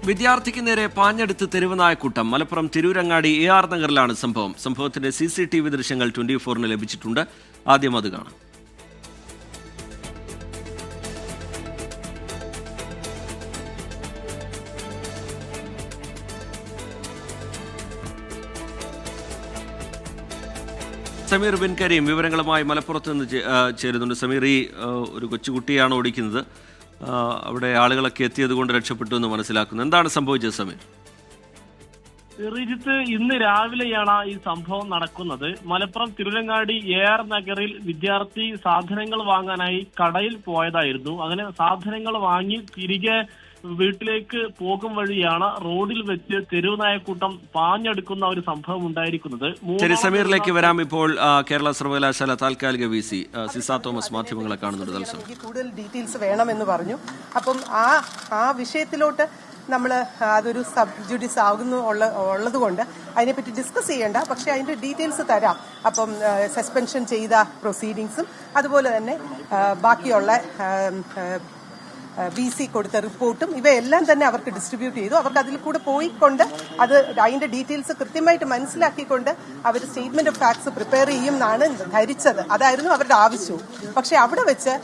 വിദ്യാർത്ഥിക്ക് നേരെ പാഞ്ഞെടുത്ത് തെരുവ് നായക്കൂട്ടം. മലപ്പുറം തിരൂരങ്ങാടി AR നഗറിലാണ് സംഭവം. സംഭവത്തിന്റെ CCTV ദൃശ്യങ്ങൾ 24-ന് ലഭിച്ചിട്ടുണ്ട്. ആദ്യം അത് കാണാം. സമീർ ബിൻ കരീം വിവരങ്ങളുമായി മലപ്പുറത്ത് നിന്ന് ചേരുന്നുണ്ട്. സമീർ, ഈ ഒരു കൊച്ചുകുട്ടിയാണ് ഓടിക്കുന്നത്. അവിടെ ആളുകളൊക്കെ എത്തിയത് കൊണ്ട് രക്ഷപ്പെട്ടു എന്ന് മനസ്സിലാക്കുന്നു. എന്താണ് സംഭവിച്ചത് സമീർ? റിജിത്ത്, ഇന്ന് രാവിലെയാണ് ഈ സംഭവം നടക്കുന്നത്. മലപ്പുറം തിരുരങ്ങാടി AR നഗറിൽ വിദ്യാർത്ഥി സാധനങ്ങൾ വാങ്ങാനായി കടയിൽ പോയതായിരുന്നു. അങ്ങനെ സാധനങ്ങൾ വാങ്ങി തിരികെ വീട്ടിലേക്ക് പോകും വഴിയാണ് റോഡിൽ വെച്ച് തെരുവ് നായക്കൂട്ടം പാഞ്ഞെടുക്കുന്ന ഒരു സംഭവം ഉണ്ടായിരിക്കുന്നത്. ശരി, സമീറിലേക്ക് വരാം. ഇപ്പോൾ കേരള സർവകലാശാല താൽക്കാലിക VC സിസ തോമസ് മാധ്യമങ്ങളെ കാണുന്നുണ്ട്. എനിക്ക് കൂടുതൽ ഡീറ്റെയിൽസ് വേണമെന്ന് പറഞ്ഞു. അപ്പം ആ വിഷയത്തിലോട്ട് നമ്മൾ അതൊരു സബ് ജുഡീസ് ഉള്ളത് കൊണ്ട് അതിനെപ്പറ്റി ഡിസ്കസ് ചെയ്യേണ്ട, പക്ഷെ അതിന്റെ ഡീറ്റെയിൽസ് തരാം. അപ്പം സസ്പെൻഷൻ ചെയ്ത പ്രൊസീഡിങ്സും അതുപോലെ തന്നെ ബാക്കിയുള്ള VC കൊടുത്ത റിപ്പോർട്ടും ഇവയെല്ലാം തന്നെ അവർക്ക് ഡിസ്ട്രിബ്യൂട്ട് ചെയ്തു. അവർക്ക് അതിൽ കൂടെ പോയിക്കൊണ്ട് അതിന്റെ ഡീറ്റെയിൽസ് കൃത്യമായിട്ട് മനസ്സിലാക്കിക്കൊണ്ട് അവർ സ്റ്റേറ്റ്മെന്റ് ഓഫ് ഫാക്ട്സ് പ്രിപ്പയർ ചെയ്യും എന്നാണ് ധരിച്ചത്. അതായിരുന്നു അവരുടെ ആവശ്യവും. പക്ഷെ അവിടെ വെച്ച്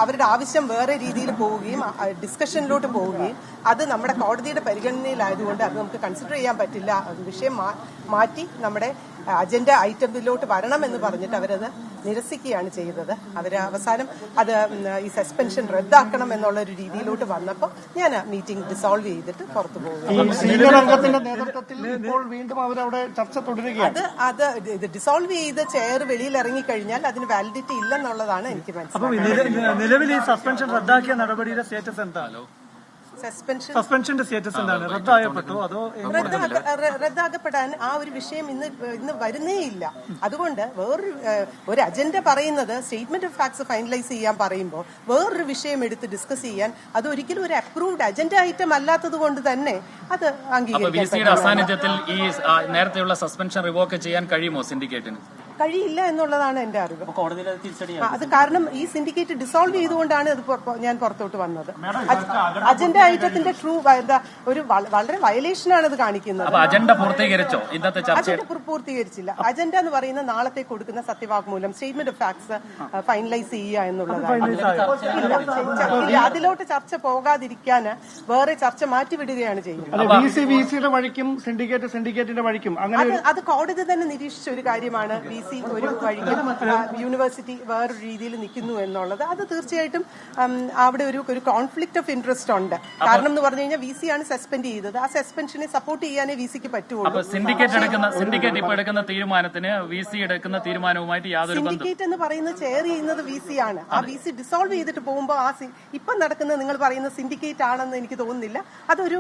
അവരുടെ ആവശ്യം വേറെ രീതിയിൽ പോവുകയും ഡിസ്കഷനിലോട്ട് പോവുകയും അത് നമ്മുടെ കോടതിയുടെ പരിഗണനയിലായതുകൊണ്ട് അത് നമുക്ക് കൺസിഡർ ചെയ്യാൻ പറ്റില്ല. അത് വിഷയം മാറ്റി നമ്മുടെ അജണ്ട ഐറ്റമിലോട്ട് വരണമെന്ന് പറഞ്ഞിട്ട് അവരത് നിരസിക്കുകയാണ് ചെയ്തത്. അവര് അവസാനം അത് ഈ സസ്പെൻഷൻ റദ്ദാക്കണം എന്നുള്ള ഒരു രീതിയിലോട്ട് വന്നപ്പോൾ ഞാൻ മീറ്റിംഗ് ഡിസോൾവ് ചെയ്തിട്ട് പുറത്തു പോകും. അത് ഇത് ഡിസോൾവ് ചെയ്ത് ചെയർ വെളിയിൽ ഇറങ്ങിക്കഴിഞ്ഞാൽ അതിന് വാലിഡിറ്റി ഇല്ലെന്നുള്ളതാണ് എനിക്ക് മനസ്സിലാക്കുന്നത്. നിലവിൽ ഈ സസ്പെൻഷൻ റദ്ദാക്കിയ നടപടിയുടെ സ്റ്റേറ്റസ് എന്താണോ? സസ്പെൻഷന്റെ സ്റ്റേറ്റസ് എന്താണ്? റദ്ദാക്കപ്പെട്ടോ അതോ? റദ്ദാക്കപ്പെടാൻ ആ ഒരു വിഷയം ഇന്ന് വരുന്നേ ഇല്ല. അതുകൊണ്ട് ഒരു അജണ്ട പറയുന്നത് സ്റ്റേറ്റ്മെന്റ് ഓഫ് ഫാക്ട്സ് ഫൈനലൈസ് ചെയ്യാൻ പറയുമ്പോൾ വേറൊരു വിഷയം എടുത്ത് ഡിസ്കസ് ചെയ്യാൻ അത് ഒരിക്കലും ഒരു അപ്രൂവ്ഡ് അജണ്ട ഐറ്റം അല്ലാത്തത് കൊണ്ട് തന്നെ അത് അംഗീകരിക്കാൻ അസാന്നിധ്യത്തിൽ ഈ നേരത്തെയുള്ള സസ്പെൻഷൻ റിവോക്ക് ചെയ്യാൻ കഴിയുമോ സിൻഡിക്കേറ്റിന്? കഴിയില്ല എന്നുള്ളതാണ് എന്റെ അറിവ്. അത് കാരണം ഈ സിൻഡിക്കേറ്റ് ഡിസോൾവ് ചെയ്തുകൊണ്ടാണ് ഞാൻ പുറത്തോട്ട് വന്നത്. അജണ്ട ഐറ്റത്തിന്റെ ഒരു വളരെ വയലേഷനാണ് അത് കാണിക്കുന്നത്. അജണ്ട പൂർത്തീകരിച്ചോ? ഇന്നത്തെ അജണ്ട പൂർത്തീകരിച്ചില്ല. അജണ്ട എന്ന് പറയുന്ന നാളത്തെ കൊടുക്കുന്ന സത്യവാങ്മൂലം സ്റ്റേറ്റ്മെന്റ് ഓഫ് ഫാക്ട്സ് ഫൈനലൈസ് ചെയ്യുക എന്നുള്ളതാണ്. അതിലോട്ട് ചർച്ച പോകാതിരിക്കാൻ വേറെ ചർച്ച മാറ്റിവിടുകയാണ് ചെയ്യുന്നത്. അത് കോടതി തന്നെ നിരീക്ഷിച്ച ഒരു കാര്യമാണ്. ഒരു വഴിക്കും യൂണിവേഴ്സിറ്റി വേറൊരു രീതിയിൽ നിൽക്കുന്നു എന്നുള്ളത് അത് തീർച്ചയായിട്ടും അവിടെ ഒരു കോൺഫ്ലിക്ട് ഓഫ് ഇൻട്രസ്റ്റ് ഉണ്ട്. കാരണം എന്ന് പറഞ്ഞു കഴിഞ്ഞാൽ VC ആണ് സസ്പെൻഡ് ചെയ്തത്. ആ സസ്പെൻഷനെ സപ്പോർട്ട് ചെയ്യാനേ VCക്ക് പറ്റുള്ളൂ. സിൻഡിക്കേറ്റ് ഇപ്പോൾ എടുക്കുന്ന തീരുമാനത്തിന് VC എടുക്കുന്ന തീരുമാനവുമായിട്ട് യാതൊരു ബന്ധവും? സിൻഡിക്കേറ്റ് എന്ന് പറയുന്നത് ചെയർ ചെയ്യുന്നത് VC ആണ്. ആ VC ഡിസോൾവ് ചെയ്തിട്ട് പോകുമ്പോൾ ഇപ്പം നടക്കുന്ന നിങ്ങൾ പറയുന്ന സിൻഡിക്കേറ്റ് ആണെന്ന് എനിക്ക് തോന്നുന്നില്ല. അതൊരു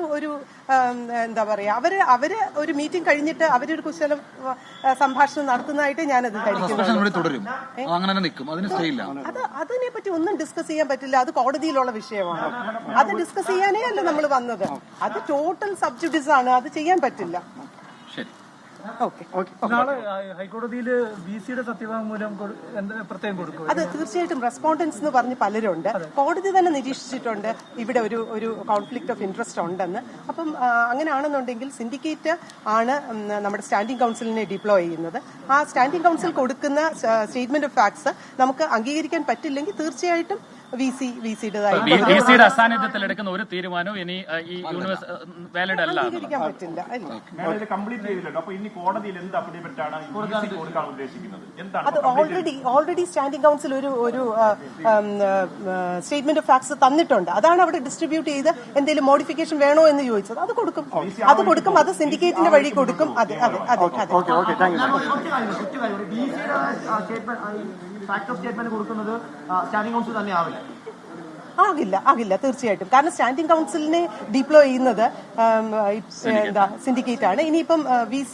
എന്താ പറയാ, അവര് ഒരു മീറ്റിംഗ് കഴിഞ്ഞിട്ട് അവരൊരു കുശല സംഭാഷണം നടത്തുന്നതായിട്ട് ഞാനത് അതിനെ പറ്റി ഒന്നും ഡിസ്കസ് ചെയ്യാൻ പറ്റില്ല. അത് കോടതിയിലുള്ള വിഷയമാണ്. അത് ഡിസ്കസ് ചെയ്യാനേ അല്ല നമ്മൾ വന്നത്. അത് ടോട്ടൽ സബ്ജുഡിസ് ആണ്. അത് ചെയ്യാൻ പറ്റില്ല. നാളെ ഹൈക്കോടതിയിൽ VCയുടെ സത്യവാങ്മൂലം പ്രത്യേകം കൊടുക്കും. അത് തീർച്ചയായിട്ടും റെസ്പോണ്ടൻസ് എന്ന് പറഞ്ഞ് പലരുണ്ട്. കോടതി തന്നെ നിരീക്ഷിച്ചിട്ടുണ്ട് ഇവിടെ ഒരു കോൺഫ്ലിക്ട് ഓഫ് ഇൻട്രസ്റ്റ് ഉണ്ടെന്ന്. അപ്പം അങ്ങനെയാണെന്നുണ്ടെങ്കിൽ സിൻഡിക്കേറ്റ് ആണ് നമ്മുടെ സ്റ്റാൻഡിംഗ് കൗൺസിലിനെ ഡിപ്ലോയ് ചെയ്യുന്നത്. ആ സ്റ്റാൻഡിംഗ് കൗൺസിൽ കൊടുക്കുന്ന സ്റ്റേറ്റ്മെന്റ് ഓഫ് ഫാക്ട്സ് നമുക്ക് അംഗീകരിക്കാൻ പറ്റില്ലെങ്കിൽ തീർച്ചയായിട്ടും VC-യുടെ അസാന്നിധ്യത്തിൽ എടുക്കുന്ന ഒരു തീരുമാനവും ഇനി ഈ യൂണിവേഴ്സ് വാലിഡ് അല്ല. പറ്റില്ല. കംപ്ലീറ്റ് ചെയ്തില്ലല്ലോ. അപ്പൊ ഇനി കോടതിയിൽ എന്ത് അഫിഡവിറ്റ് ആണ് കൊടുക്കാൻ ഉദ്ദേശിക്കുന്നത്? എന്താണ് അത് ഓൾറെഡി സ്റ്റാൻഡിംഗ് കൗൺസിൽ ഒരു സ്റ്റേറ്റ്മെന്റ് ഓഫ് ഫാക്ട്സ് തന്നിട്ടുണ്ട്. അതാണ് അവിടെ ഡിസ്ട്രിബ്യൂട്ട് ചെയ്ത് എന്തെങ്കിലും മോഡിഫിക്കേഷൻ വേണോ എന്ന് ചോദിച്ചത്. അത് കൊടുക്കും. അത് സിൻഡിക്കേറ്റിന്റെ വഴി കൊടുക്കും. അതെ. ആകില്ല തീർച്ചയായിട്ടും. കാരണം സ്റ്റാൻഡിംഗ് കൗൺസിലിനെ ഡിപ്ലോയ് ചെയ്യുന്നത് സിൻഡിക്കേറ്റ് ആണ്. ഇനിയിപ്പം VC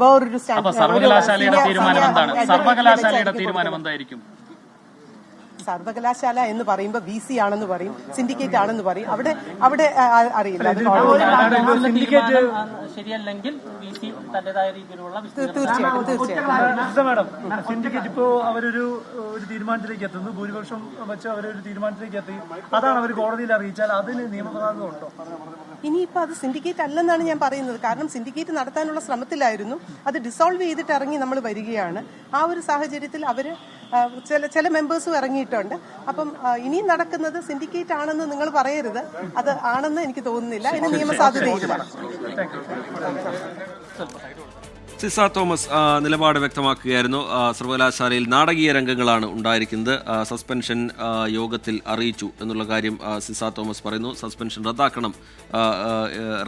വേറൊരു സർവകലാശാലയുടെ തീരുമാനം എന്താണ്? സർവകലാശാലയുടെ തീരുമാനം എന്തായിരിക്കും? സർവകലാശാല എന്ന് പറയുമ്പോൾ VC ആണെന്ന് പറയും, സിൻഡിക്കേറ്റ് ആണെന്ന് പറയും. അവിടെ അറിയില്ല. ശരിയല്ലെങ്കിൽ തീർച്ചയായിട്ടും. സിൻഡിക്കേറ്റ് ഇപ്പോ അവരൊരു തീരുമാനത്തിലേക്ക് എത്തുന്നു, ഭൂരിപക്ഷം വെച്ച് അവരൊരു തീരുമാനത്തിലേക്ക് എത്തി. അതാണ് അവർ കോടതിയിൽ അറിയിച്ചാൽ അതിന് നിയമപ്രകാരം ഉണ്ടോ? ഇനിയിപ്പോൾ അത് സിൻഡിക്കേറ്റ് അല്ലെന്നാണ് ഞാൻ പറയുന്നത്. കാരണം സിൻഡിക്കേറ്റ് നടത്താനുള്ള ശ്രമത്തിലായിരുന്നു. അത് ഡിസോൾവ് ചെയ്തിട്ട് ഇറങ്ങി നമ്മൾ വരികയാണ്. ആ ഒരു സാഹചര്യത്തിൽ അവര് ചില മെമ്പേഴ്സും ഇറങ്ങിയിട്ടുണ്ട്. അപ്പം ഇനിയും നടക്കുന്നത് സിൻഡിക്കേറ്റ് ആണെന്ന് നിങ്ങൾ പറയരുത്. അത് ആണെന്ന് എനിക്ക് തോന്നുന്നില്ല. അതിന് നിയമസാധ്യതയില്ല. സിസ തോമസ് നിലപാട് വ്യക്തമാക്കുകയായിരുന്നു. സർവകലാശാലയിൽ നാടകീയ രംഗങ്ങളാണ് ഉണ്ടായിരിക്കുന്നത്. സസ്പെൻഷൻ യോഗത്തിൽ അറിയിച്ചു എന്നുള്ള കാര്യം സിസ തോമസ് പറയുന്നു. സസ്പെൻഷൻ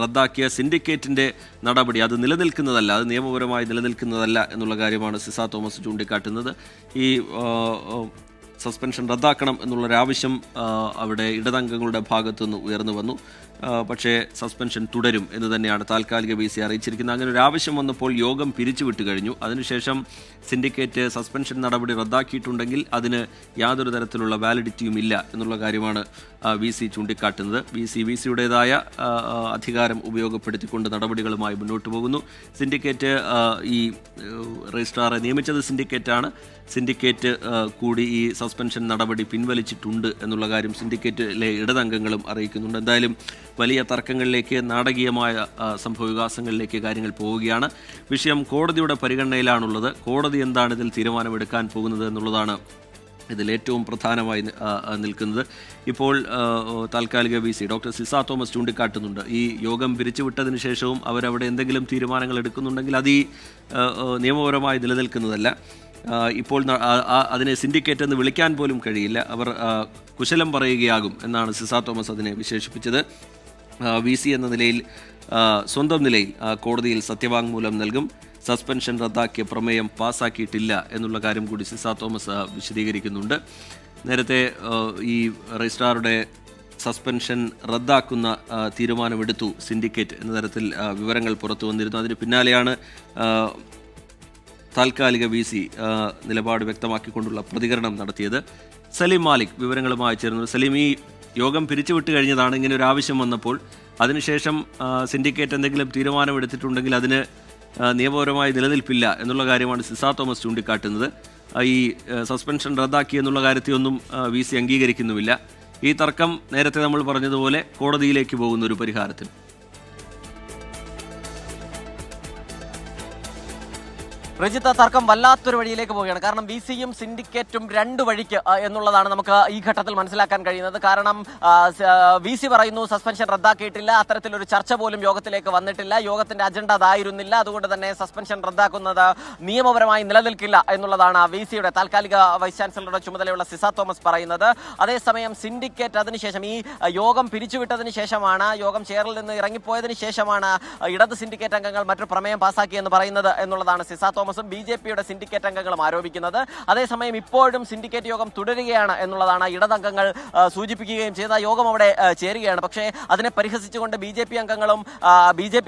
റദ്ദാക്കിയ സിൻഡിക്കേറ്റിന്റെ നടപടി അത് നിലനിൽക്കുന്നതല്ല, അത് നിയമപരമായി നിലനിൽക്കുന്നതല്ല എന്നുള്ള കാര്യമാണ് സിസ തോമസ് ചൂണ്ടിക്കാട്ടുന്നത്. ഈ സസ്പെൻഷൻ റദ്ദാക്കണം എന്നുള്ളൊരാവശ്യം അവിടെ ഇടതംഗങ്ങളുടെ ഭാഗത്തുനിന്ന് ഉയർന്നു വന്നു. പക്ഷേ സസ്പെൻഷൻ തുടരും എന്ന് തന്നെയാണ് താൽക്കാലിക VC അറിയിച്ചിരിക്കുന്നത്. അങ്ങനെ ഒരു ആവശ്യം വന്നപ്പോൾ യോഗം പിരിച്ചുവിട്ട് കഴിഞ്ഞു. അതിനുശേഷം സിൻഡിക്കേറ്റ് സസ്പെൻഷൻ നടപടി റദ്ദാക്കിയിട്ടുണ്ടെങ്കിൽ അതിന് യാതൊരു തരത്തിലുള്ള വാലിഡിറ്റിയും ഇല്ല എന്നുള്ള കാര്യമാണ് VC ചൂണ്ടിക്കാട്ടുന്നത്. VCയുടേതായ അധികാരം ഉപയോഗപ്പെടുത്തിക്കൊണ്ട് നടപടികളുമായി മുന്നോട്ട് പോകുന്നു. സിൻഡിക്കേറ്റ് ഈ രജിസ്ട്രാറെ നിയമിച്ചത് സിൻഡിക്കേറ്റാണ്. സിൻഡിക്കേറ്റ് കൂടി ഈ സസ്പെൻഷൻ നടപടി പിൻവലിച്ചിട്ടുണ്ട് എന്നുള്ള കാര്യം സിൻഡിക്കേറ്റിലെ ഇടതംഗങ്ങളും അറിയിക്കുന്നുണ്ട്. എന്തായാലും വലിയ തർക്കങ്ങളിലേക്ക്, നാടകീയമായ സംഭവവികാസങ്ങളിലേക്ക് കാര്യങ്ങൾ പോവുകയാണ്. വിഷയം കോടതിയുടെ പരിഗണനയിലാണുള്ളത്. കോടതി എന്താണ് ഇതിൽ തീരുമാനമെടുക്കാൻ പോകുന്നത് എന്നുള്ളതാണ് ഇതിൽ ഏറ്റവും പ്രധാനമായി നിൽക്കുന്നത്. ഇപ്പോൾ താൽക്കാലിക VC ഡോക്ടർ സിസ തോമസ് ചൂണ്ടിക്കാട്ടുന്നുണ്ട്, ഈ യോഗം പിരിച്ചുവിട്ടതിന് ശേഷവും അവരവിടെ എന്തെങ്കിലും തീരുമാനങ്ങൾ എടുക്കുന്നുണ്ടെങ്കിൽ അത് ഈ നിയമപരമായി നിലനിൽക്കുന്നതല്ല. ഇപ്പോൾ അതിനെ സിൻഡിക്കേറ്റ് എന്ന് വിളിക്കാൻ പോലും കഴിയില്ല. അവർ കുശലം പറയുകയാകും എന്നാണ് സിസ തോമസ് അതിനെ വിശേഷിപ്പിച്ചത്. VC എന്ന നിലയിൽ സ്വന്തം നിലയിൽ കോടതിയിൽ സത്യവാങ്മൂലം നൽകും. സസ്പെൻഷൻ റദ്ദാക്കിയ പ്രമേയം പാസ്സാക്കിയിട്ടില്ല എന്നുള്ള കാര്യം കൂടി സിസ തോമസ് വിശദീകരിക്കുന്നുണ്ട്. നേരത്തെ ഈ രജിസ്ട്രാറുടെ സസ്പെൻഷൻ റദ്ദാക്കുന്ന തീരുമാനമെടുത്തു സിൻഡിക്കേറ്റ് എന്ന തരത്തിൽ വിവരങ്ങൾ പുറത്തു വന്നിരുന്നു. അതിന് പിന്നാലെയാണ് താൽക്കാലിക VC നിലപാട് വ്യക്തമാക്കിക്കൊണ്ടുള്ള പ്രതികരണം നടത്തിയത്. സലീം മാലിക് വിവരങ്ങളുമായി ചേർന്നു. സലീം, ഈ യോഗം പിരിച്ചുവിട്ട് കഴിഞ്ഞതാണ്. ഇങ്ങനെ ഒരു ആവശ്യം വന്നപ്പോൾ അതിനുശേഷം സിൻഡിക്കേറ്റ് എന്തെങ്കിലും തീരുമാനമെടുത്തിട്ടുണ്ടെങ്കിൽ അതിന് നിയമപരമായി നിലനിൽപ്പില്ല എന്നുള്ള കാര്യമാണ് സിസ തോമസ് ചൂണ്ടിക്കാട്ടുന്നത്. ഈ സസ്പെൻഷൻ റദ്ദാക്കി എന്നുള്ള കാര്യത്തെയൊന്നും VC അംഗീകരിക്കുന്നുമില്ല. ഈ തർക്കം നേരത്തെ നമ്മൾ പറഞ്ഞതുപോലെ കോടതിയിലേക്ക് പോകുന്ന ഒരു പരിഹാരത്തിന് രജിത്ത, തർക്കം വല്ലാത്തൊരു വഴിയിലേക്ക് പോവുകയാണ്. കാരണം VCയും സിൻഡിക്കേറ്റും രണ്ട് വഴിക്ക് എന്നുള്ളതാണ് നമുക്ക് ഈ ഘട്ടത്തിൽ മനസ്സിലാക്കാൻ കഴിയുന്നത്. കാരണം VC പറയുന്നു സസ്പെൻഷൻ റദ്ദാക്കിയിട്ടില്ല, അത്തരത്തിലൊരു ചർച്ച പോലും യോഗത്തിലേക്ക് വന്നിട്ടില്ല, യോഗത്തിന്റെ അജണ്ട അതായിരുന്നില്ല, അതുകൊണ്ട് തന്നെ സസ്പെൻഷൻ റദ്ദാക്കുന്നത് നിയമപരമായി നിലനിൽക്കില്ല എന്നുള്ളതാണ് VCയുടെ താൽക്കാലിക വൈസ് ചാൻസലറുടെ ചുമതലയുള്ള സിസ തോമസ് പറയുന്നത്. അതേസമയം സിൻഡിക്കേറ്റ് അതിനുശേഷം ഈ യോഗം പിരിച്ചുവിട്ടതിന് ശേഷമാണ്, യോഗം ചെയറിൽ നിന്ന് ഇറങ്ങിപ്പോയതിന് ശേഷമാണ് ഇടത് സിൻഡിക്കേറ്റ് അംഗങ്ങൾ മറ്റൊരു പ്രമേയം പാസാക്കിയെന്ന് പറയുന്നത് എന്നുള്ളതാണ് സിസ തോമസും BJPയുടെ സിൻഡിക്കേറ്റ് അംഗങ്ങളും ആരോപിക്കുന്നത്. അതേസമയം ഇപ്പോഴും സിൻഡിക്കേറ്റ് യോഗം തുടരുകയാണ് എന്നുള്ളതാണ് ഇടതംഗങ്ങൾ സൂചിപ്പിക്കുകയും ചെയ്ത. യോഗം അവിടെ ചേരുകയാണ്. പക്ഷേ അതിനെ പരിഹസിച്ചുകൊണ്ട് BJP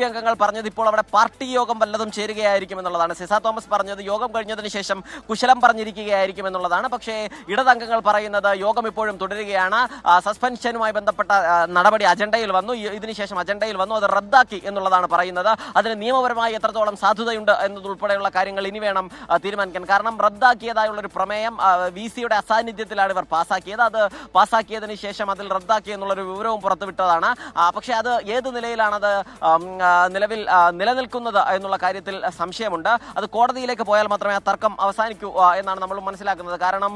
അംഗങ്ങൾ പറഞ്ഞത് ഇപ്പോൾ അവിടെ പാർട്ടി യോഗം വല്ലതും ചേരുകയായിരിക്കും എന്നുള്ളതാണ്. സിസ തോമസ് പറഞ്ഞത് യോഗം കഴിഞ്ഞതിന് ശേഷം കുശലം പറഞ്ഞിരിക്കുകയായിരിക്കും എന്നുള്ളതാണ്. പക്ഷേ ഇടതംഗങ്ങൾ പറയുന്നത് യോഗം ഇപ്പോഴും തുടരുകയാണ്. സസ്പെൻഷനുമായി ബന്ധപ്പെട്ട നടപടി അജണ്ടയിൽ വന്നു, ഇതിനുശേഷം അജണ്ടയിൽ വന്നു, അത് റദ്ദാക്കി എന്നുള്ളതാണ് പറയുന്നത്. അതിന് നിയമപരമായി എത്രത്തോളം സാധുതയുണ്ട് എന്നതുൾപ്പെടെയുള്ള കാര്യങ്ങൾ ഇനി വേണം തീരുമാനിക്കാൻ. കാരണം റദ്ദാക്കിയതായുള്ള ഒരു പ്രമേയം VC-യുടെ അസാന്നിധ്യത്തിലാണ് ഇവർ പാസ്സാക്കിയത്. അത് പാസ്സാക്കിയതിന് ശേഷം അതിൽ റദ്ദാക്കി എന്നുള്ളൊരു വിവരവും പുറത്തുവിട്ടതാണ്. പക്ഷേ അത് ഏത് നിലയിലാണത് നിലവിൽ നിലനിൽക്കുന്നത് എന്നുള്ള കാര്യത്തിൽ സംശയമുണ്ട്. അത് കോടതിയിലേക്ക് പോയാൽ മാത്രമേ ആ തർക്കം അവസാനിക്കൂ എന്നാണ് നമ്മൾ മനസ്സിലാക്കുന്നത്. കാരണം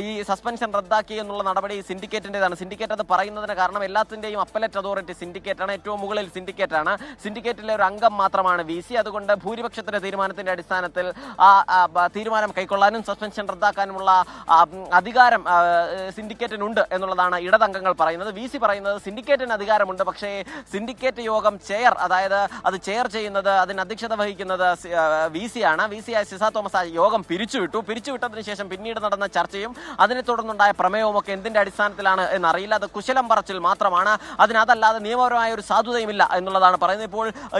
ഈ സസ്പെൻഷൻ റദ്ദാക്കി എന്നുള്ള നടപടി സിൻഡിക്കേറ്റിൻ്റെതാണ്. സിൻഡിക്കേറ്റ് അത് പറയുന്നതിന് കാരണം എല്ലാത്തിൻ്റെയും അപ്പലറ്റ് അതോറിറ്റി സിൻഡിക്കേറ്റാണ്, ഏറ്റവും മുകളിൽ സിൻഡിക്കേറ്റാണ്. സിൻഡിക്കേറ്റിലെ ഒരു അംഗം മാത്രമാണ് VC. അതുകൊണ്ട് ഭൂരിപക്ഷത്തിന്റെ തീരുമാനത്തിന്റെ അടിസ്ഥാനത്തിൽ ആ തീരുമാനം കൈക്കൊള്ളാനും സസ്പെൻഷൻ റദ്ദാക്കാനുമുള്ള അധികാരം സിൻഡിക്കേറ്റിനുണ്ട് എന്നുള്ളതാണ് ഇടതംഗങ്ങൾ പറയുന്നത്. VC പറയുന്നത് സിൻഡിക്കേറ്റിന് അധികാരമുണ്ട്, പക്ഷേ സിൻഡിക്കേറ്റ് യോഗം ചെയർ, അതായത് അത് ചെയർ ചെയ്യുന്നത്, അതിന് അധ്യക്ഷത വഹിക്കുന്നത് VC ആണ്. VC ആയ സിസ തോമസ് ആ യോഗം പിരിച്ചുവിട്ടതിന് ശേഷം പിന്നീട് നടന്ന ചർച്ചയും അതിനെ തുടർന്നുണ്ടായ പ്രമേയവും ഒക്കെ എന്തിന്റെ അടിസ്ഥാനത്തിലാണ് എന്നറിയില്ല. അത് കുശലം പറച്ചിൽ മാത്രമാണ്. അതല്ലാതെ നിയമപരമായ ഒരു സാധുതയുമില്ല എന്നുള്ളതാണ് പറയുന്നത്.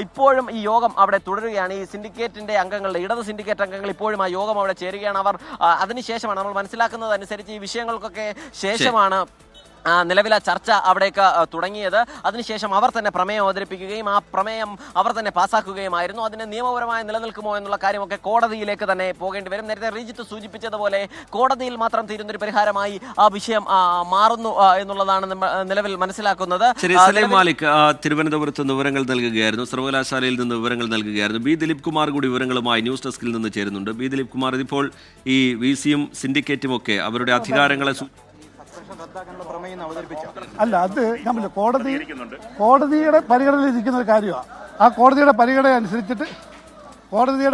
ഇപ്പോഴും ഈ യോഗം അവിടെ തുടരുകയാണ്. ഈ സിൻഡിക്കേറ്റിന്റെ അംഗങ്ങളുടെ, ഇടത് സിൻഡിക്കേറ്റ് അംഗങ്ങൾ ഇപ്പോഴും ആ യോഗം അവിടെ ചേരുകയാണ്. അവർ അതിനുശേഷമാണ്, നമ്മൾ മനസ്സിലാക്കുന്നത് അനുസരിച്ച് ഈ വിഷയങ്ങൾക്കൊക്കെ ശേഷമാണ് നിലവിലെ ചർച്ച അവിടേക്ക് തുടങ്ങിയത്. അതിനുശേഷം അവർ തന്നെ പ്രമേയം അവതരിപ്പിക്കുകയും ആ പ്രമേയം അവർ തന്നെ പാസ്സാക്കുകയുമായിരുന്നു. അതിന് നിയമപരമായി നിലനിൽക്കുമോ എന്നുള്ള കാര്യമൊക്കെ കോടതിയിലേക്ക് തന്നെ പോകേണ്ടി വരും. നേരത്തെ റീജിത്ത് സൂചിപ്പിച്ചതുപോലെ കോടതിയിൽ മാത്രം തീരുന്നൊരു പരിഹാരമായി ആ വിഷയം മാറുന്നു എന്നുള്ളതാണ് നിലവിൽ മനസ്സിലാക്കുന്നത്. സലീം മാലിക് തിരുവനന്തപുരത്ത് നിന്ന് വിവരങ്ങൾ നൽകുകയായിരുന്നു, സർവകലാശാലയിൽ നിന്ന് വിവരങ്ങൾ നൽകുകയായിരുന്നു. ബി ദിലീപ് കുമാർ കൂടി വിവരങ്ങളുമായി ന്യൂസ് ഡെസ്കിൽ നിന്ന് ചേരുന്നുണ്ട്. ബി ദിലീപ് കുമാർ, ഇതിപ്പോൾ ഈ VC-യും സിൻഡിക്കേറ്റും ഒക്കെ അവരുടെ അധികാരങ്ങളെ അല്ല, അത് ഞാൻ കോടതിയുടെ പരിഗണനയിൽ ഇരിക്കുന്ന ഒരു കാര്യമാണ്. ആ കോടതിയുടെ പരിഗണന അനുസരിച്ചിട്ട് കോടതിയിൽ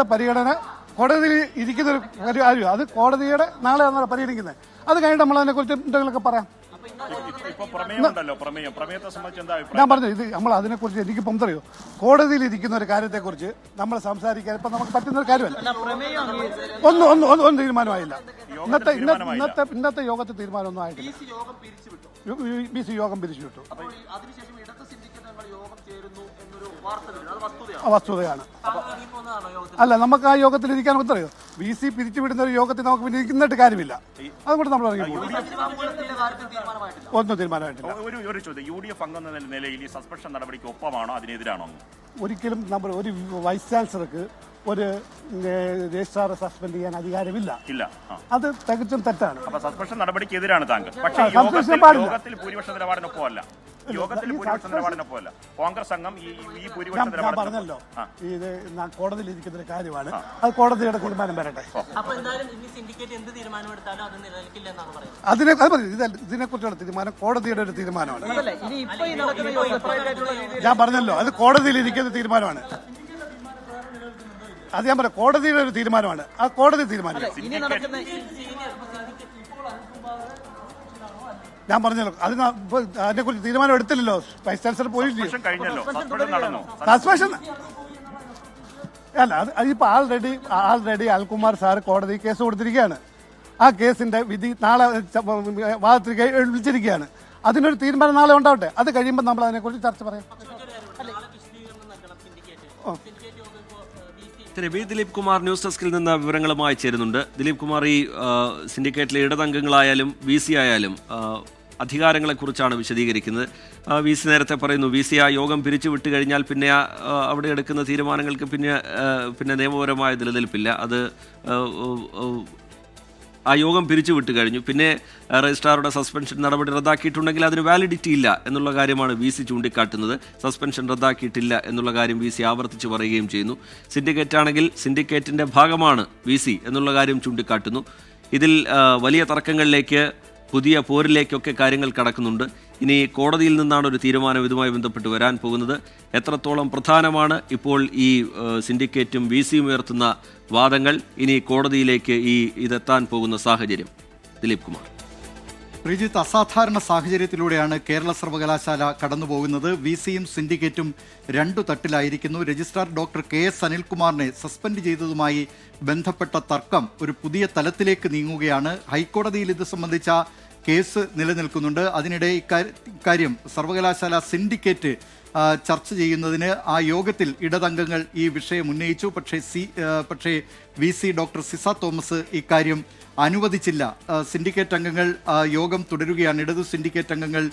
ഇരിക്കുന്ന ഒരു കാര്യമാണ്. അത് കോടതിയുടെ നാളെ പരിഗണിക്കുന്നത്. അത് കഴിഞ്ഞിട്ട് നമ്മൾ അതിനെക്കുറിച്ച് എന്തെങ്കിലുമൊക്കെ പറയാം. ഞാൻ പറഞ്ഞു, ഇത് നമ്മൾ അതിനെക്കുറിച്ച് എനിക്കിപ്പം എന്തറിയോ, കോടതിയിൽ ഇരിക്കുന്ന ഒരു കാര്യത്തെക്കുറിച്ച് നമ്മൾ സംസാരിക്കാൻ ഇപ്പം നമുക്ക് പറ്റുന്ന ഒരു കാര്യമല്ല. ഒന്നും തീരുമാനമായില്ല. ഇന്നത്തെ യോഗത്തിൽ തീരുമാനമൊന്നും ആയിട്ടില്ല. VC യോഗം പിരിച്ചുവിട്ടു. വസ്തുതയാണ്. അല്ല, നമുക്ക് ആ യോഗത്തിൽ ഇരിക്കാൻ ഉത്തരയോ. VC പിരിച്ചുവിടുന്ന ഒരു യോഗത്തിൽ നമുക്ക് പിന്നെ ഇരിക്കുന്നിട്ട് കാര്യമില്ല. അതുകൊണ്ട് നമ്മൾ ഇറങ്ങി പോകും. ഒന്നും തീരുമാനമായിട്ടില്ല. ഒരു ചോദ്യം, UDF അംഗം എന്ന നിലയിൽ ഈ സസ്പെൻഷൻ നടപടിക്ക് ഒപ്പമാണോ അതിനെതിരാണോ? ഒരിക്കലും നമ്മൾ ഒരു വൈസ് ചാൻസലർക്ക് ഒരു രജിസ്ട്രാറെ സസ്പെൻഡ് ചെയ്യാൻ അധികാരമില്ല. അത് തികച്ചും തെറ്റാണ്. സസ്പെൻഷൻ നടപടിക്ക് എതിരാണ് താങ്കൾ. പക്ഷേ യോഗത്തിൽ ഭൂരിപക്ഷ നിലപാടിനൊപ്പമല്ല. കോൺഗ്രസ് അംഗം ഈ ഭൂരിപക്ഷ നിലപാട് പറഞ്ഞല്ലോ. ഇത് കോടതിയിൽ ഇരിക്കുന്ന ഒരു കാര്യമാണ്. അത് കോടതിയുടെ തീരുമാനം വരട്ടെ. ഇതിനെക്കുറിച്ചുള്ള തീരുമാനം കോടതിയുടെ ഒരു തീരുമാനമാണ്. ഞാൻ പറഞ്ഞല്ലോ, അത് കോടതിയിൽ ഇരിക്കുന്ന തീരുമാനമാണ്. അത് ഞാൻ പറയാം, കോടതിയുടെ ഒരു തീരുമാനമാണ്. ആ കോടതി തീരുമാനിക്കും. ഞാൻ പറഞ്ഞല്ലോ, അതിനെക്കുറിച്ച് തീരുമാനം എടുത്തില്ലല്ലോ. വൈസ് ചാൻസലർ പോയില്ലല്ലോ. സസ്പെൻഷൻ അല്ല, അത് ഇപ്പൊ ആൾറെഡി അൽകുമാർ സാർ കോടതി കേസ് കൊടുത്തിരിക്കുകയാണ്. ആ കേസിന്റെ വിധി നാളെ വാദത്തിൽ വിളിച്ചിരിക്കുകയാണ്. അതിനൊരു തീരുമാനം നാളെ ഉണ്ടാവട്ടെ. അത് കഴിയുമ്പോൾ നമ്മൾ അതിനെക്കുറിച്ച് ചർച്ച പറയാം. ബി ദിലീപ് കുമാർ ന്യൂസ് ഡെസ്കിൽ നിന്ന് വിവരങ്ങളുമായി ചേരുന്നുണ്ട്. ദിലീപ് കുമാർ, ഈ സിൻഡിക്കേറ്റിലെ ഇടതംഗങ്ങളായാലും VC ആയാലും അധികാരങ്ങളെക്കുറിച്ചാണ് വിശദീകരിക്കുന്നത്. VC നേരത്തെ പറയുന്നു, VC ആ യോഗം പിരിച്ചുവിട്ട് കഴിഞ്ഞാൽ പിന്നെ അവിടെ എടുക്കുന്ന തീരുമാനങ്ങൾക്ക് പിന്നെ നിയമപരമായ നിലനിൽപ്പില്ല. അത് ആ യോഗം പിരിച്ചുവിട്ട് കഴിഞ്ഞു. പിന്നെ രജിസ്ട്രാറുടെ സസ്പെൻഷൻ നടപടി റദ്ദാക്കിയിട്ടുണ്ടെങ്കിൽ അതിന് വാലിഡിറ്റി ഇല്ല എന്നുള്ള കാര്യമാണ് VC ചൂണ്ടിക്കാട്ടുന്നത്. സസ്പെൻഷൻ റദ്ദാക്കിയിട്ടില്ല എന്നുള്ള കാര്യം VC ആവർത്തിച്ച് പറയുകയും ചെയ്യുന്നു. സിൻഡിക്കേറ്റ് ആണെങ്കിൽ സിൻഡിക്കേറ്റിൻ്റെ ഭാഗമാണ് VC എന്നുള്ള കാര്യം ചൂണ്ടിക്കാട്ടുന്നു. ഇതിൽ വലിയ തർക്കങ്ങളിലേക്ക്, പുതിയ പോരിലേക്കൊക്കെ കാര്യങ്ങൾ കടക്കുന്നുണ്ട്. ഇനി കോടതിയിൽ നിന്നാണ് ഒരു തീരുമാനം ഇതുമായി ബന്ധപ്പെട്ട് വരാൻ പോകുന്നത്. എത്രത്തോളം പ്രധാനമാണ് ഇപ്പോൾ ഈ സിൻഡിക്കേറ്റും VC-യും ഉയർത്തുന്ന വാദങ്ങൾ? ഇനി കോടതിയിലേക്ക് ഇതെത്താൻ പോകുന്ന സാഹചര്യം. ദിലീപ് കുമാർ. ശ്രീജിത്ത്, അസാധാരണ സാഹചര്യത്തിലൂടെയാണ് കേരള സർവകലാശാല കടന്നുപോകുന്നത്. VC-യും സിൻഡിക്കേറ്റും രണ്ടു തട്ടിലായിരിക്കുന്നു. രജിസ്ട്രാർ ഡോക്ടർ KS അനിൽകുമാറിനെ സസ്പെൻഡ് ചെയ്തതുമായി ബന്ധപ്പെട്ട തർക്കം ഒരു പുതിയ തലത്തിലേക്ക് നീങ്ങുകയാണ്. ഹൈക്കോടതിയിൽ ഇത് സംബന്ധിച്ച കേസ് നിലനിൽക്കുന്നുണ്ട്. അതിനിടെ ഇക്കാര്യം സർവകലാശാല സിൻഡിക്കേറ്റ് ചർച്ച ചെയ്യുന്നതിന് ആ യോഗത്തിൽ ഇടതംഗങ്ങൾ ഈ വിഷയം ഉന്നയിച്ചു. പക്ഷേ VC ഡോക്ടർ സിസ തോമസ് ഇക്കാര്യം അനുവദിച്ചില്ല. സിൻഡിക്കേറ്റ് അംഗങ്ങൾ യോഗം തുടരുകയാണ്, ഇടതു സിൻഡിക്കേറ്റ് അംഗങ്ങൾ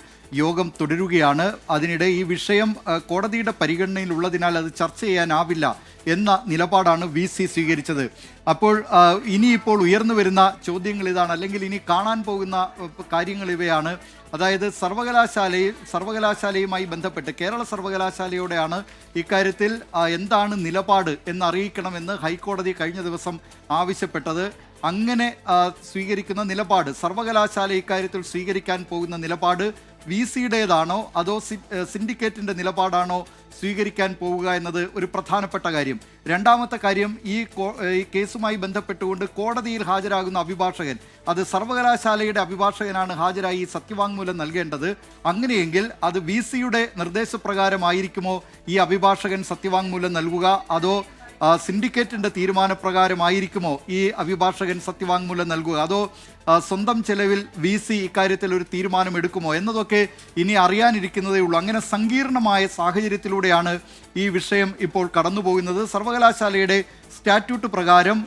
യോഗം തുടരുകയാണ്. അതിനിടെ ഈ വിഷയം കോടതിയുടെ പരിഗണനയിലുള്ളതിനാൽ അത് ചർച്ച ചെയ്യാനാവില്ല എന്ന നിലപാടാണ് VC സ്വീകരിച്ചത്. അപ്പോൾ ഇനിയിപ്പോൾ ഉയർന്നു വരുന്ന ചോദ്യങ്ങൾ ഇതാണ്, അല്ലെങ്കിൽ ഇനി കാണാൻ പോകുന്ന കാര്യങ്ങൾ ഇവയാണ്. അതായത് സർവകലാശാലയുമായി ബന്ധപ്പെട്ട് കേരള സർവകലാശാലയോടെയാണ് ഇക്കാര്യത്തിൽ എന്താണ് നിലപാട് എന്നറിയിക്കണമെന്ന് ഹൈക്കോടതി കഴിഞ്ഞ ദിവസം ആവശ്യപ്പെട്ടത്. അങ്ങനെ സ്വീകരിക്കുന്ന നിലപാട്, സർവകലാശാല ഇക്കാര്യത്തിൽ സ്വീകരിക്കാൻ പോകുന്ന നിലപാട് VCയുടേതാണോ അതോ സിൻഡിക്കേറ്റിൻ്റെ നിലപാടാണോ സ്വീകരിക്കാൻ പോവുക എന്നത് ഒരു പ്രധാനപ്പെട്ട കാര്യം. രണ്ടാമത്തെ കാര്യം, ഈ കേസുമായി ബന്ധപ്പെട്ടുകൊണ്ട് കോടതിയിൽ ഹാജരാകുന്ന അഭിഭാഷകൻ, അത് സർവകലാശാലയുടെ അഭിഭാഷകനാണ് ഹാജരായി സത്യവാങ്മൂലം നൽകേണ്ടത്. അങ്ങനെയെങ്കിൽ അത് VCയുടെ നിർദ്ദേശപ്രകാരമായിരിക്കുമോ ഈ അഭിഭാഷകൻ സത്യവാങ്മൂലം നൽകുക, അതോ സിൻഡിക്കേറ്റിൻ്റെ തീരുമാനപ്രകാരമായിരിക്കുമോ ഈ അഭിഭാഷകൻ സത്യവാങ്മൂലം നൽകുക, അതോ സ്വന്തം ചെലവിൽ VC ഇക്കാര്യത്തിൽ ഒരു തീരുമാനമെടുക്കുമോ എന്നതൊക്കെ ഇനി അറിയാനിരിക്കുന്നതേ ഉള്ളൂ. അങ്ങനെ സങ്കീർണമായ സാഹചര്യത്തിലൂടെയാണ് ഈ വിഷയം ഇപ്പോൾ കടന്നുപോകുന്നത്. സർവകലാശാലയുടെ സ്റ്റാറ്റ്യൂട്ട് പ്രകാരം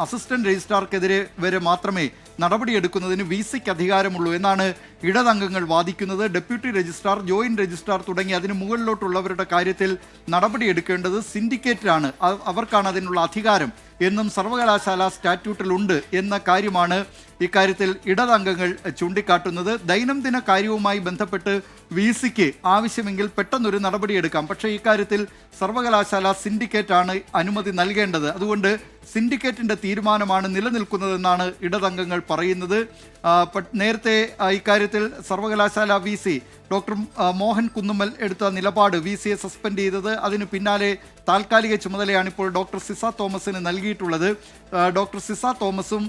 അസിസ്റ്റന്റ് രജിസ്ട്രാർക്കെതിരെ വരെ മാത്രമേ നടപടിയെടുക്കുന്നതിന് VCക്ക് അധികാരമുള്ളൂ എന്നാണ് ഇടതംഗങ്ങൾ വാദിക്കുന്നത്. ഡെപ്യൂട്ടി രജിസ്ട്രാർ, ജോയിന്റ് രജിസ്ട്രാർ തുടങ്ങി അതിന് മുകളിലോട്ടുള്ളവരുടെ കാര്യത്തിൽ നടപടിയെടുക്കേണ്ടത് സിൻഡിക്കേറ്റിലാണ്, അവർക്കാണ് അതിനുള്ള അധികാരം എന്നും സർവകലാശാല സ്റ്റാറ്റ്യൂട്ടിലുണ്ട് എന്ന കാര്യമാണ് ഇക്കാര്യത്തിൽ ഇടതംഗങ്ങൾ ചൂണ്ടിക്കാട്ടുന്നത്. ദൈനംദിന കാര്യവുമായി ബന്ധപ്പെട്ട് VCക്ക് ആവശ്യമെങ്കിൽ പെട്ടെന്നൊരു നടപടിയെടുക്കാം. പക്ഷേ ഇക്കാര്യത്തിൽ സർവകലാശാല സിൻഡിക്കേറ്റാണ് അനുമതി നൽകേണ്ടത്. അതുകൊണ്ട് സിൻഡിക്കേറ്റിൻ്റെ തീരുമാനമാണ് നിലനിൽക്കുന്നതെന്നാണ് ഇടതംഗങ്ങൾ പറയുന്നത്. നേരത്തെ ഇക്കാര്യത്തിൽ സർവകലാശാല VC ഡോക്ടർ മോഹൻ കുന്നുമ്മൽ എടുത്ത നിലപാട്, VCയെ സസ്പെൻഡ് ചെയ്തത്, അതിന് പിന്നാലെ താൽക്കാലിക ചുമതലയാണ് ഇപ്പോൾ ഡോക്ടർ സിസ തോമസിന് നൽകിയിട്ടുള്ളത്. ഡോക്ടർ സിസ തോമസും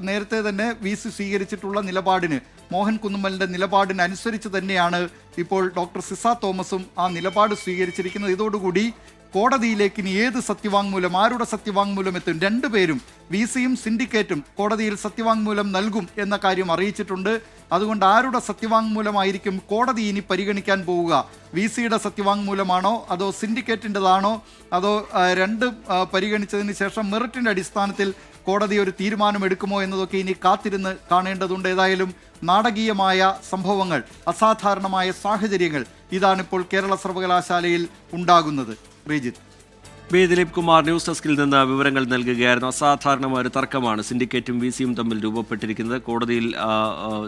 നേരത്തെ തന്നെ VC സ്വീകരിച്ചിട്ടുള്ള നിലപാടിന്, മോഹൻ കുന്നുമ്മലിൻ്റെ നിലപാടിന് അനുസരിച്ച് തന്നെയാണ് ഇപ്പോൾ ഡോക്ടർ സിസ തോമസും ആ നിലപാട് സ്വീകരിച്ചിരിക്കുന്നത്. ഇതോടുകൂടി കോടതിയിലേക്ക് ഇനി ഏത് സത്യവാങ്മൂലം, ആരുടെ സത്യവാങ്മൂലം എത്തും? രണ്ടുപേരും, VCയും സിൻഡിക്കേറ്റും കോടതിയിൽ സത്യവാങ്മൂലം നൽകും എന്ന കാര്യം അറിയിച്ചിട്ടുണ്ട്. അതുകൊണ്ട് ആരുടെ സത്യവാങ്മൂലമായിരിക്കും കോടതി ഇനി പരിഗണിക്കാൻ പോവുക? VCയുടെ സത്യവാങ്മൂലമാണോ അതോ സിൻഡിക്കേറ്റിൻ്റെതാണോ, അതോ രണ്ടും പരിഗണിച്ചതിന് ശേഷം മെറിറ്റിൻ്റെ അടിസ്ഥാനത്തിൽ കോടതി ഒരു തീരുമാനമെടുക്കുമോ എന്നതൊക്കെ ഇനി കാത്തിരുന്ന് കാണേണ്ടതുണ്ട്. ഏതായാലും നാടകീയമായ സംഭവങ്ങൾ, അസാധാരണമായ സാഹചര്യങ്ങൾ ഇതാണിപ്പോൾ കേരള സർവകലാശാലയിൽ ഉണ്ടാകുന്നത്. ശ്രീജിത്ത്. ദിലീപ് കുമാർ ന്യൂസ് ഡെസ്കിൽ നിന്ന് വിവരങ്ങൾ നൽകുകയായിരുന്നു. അസാധാരണമായ ഒരു തർക്കമാണ് സിൻഡിക്കേറ്റും VCയും തമ്മിൽ രൂപപ്പെട്ടിരിക്കുന്നത്. കോടതിയിൽ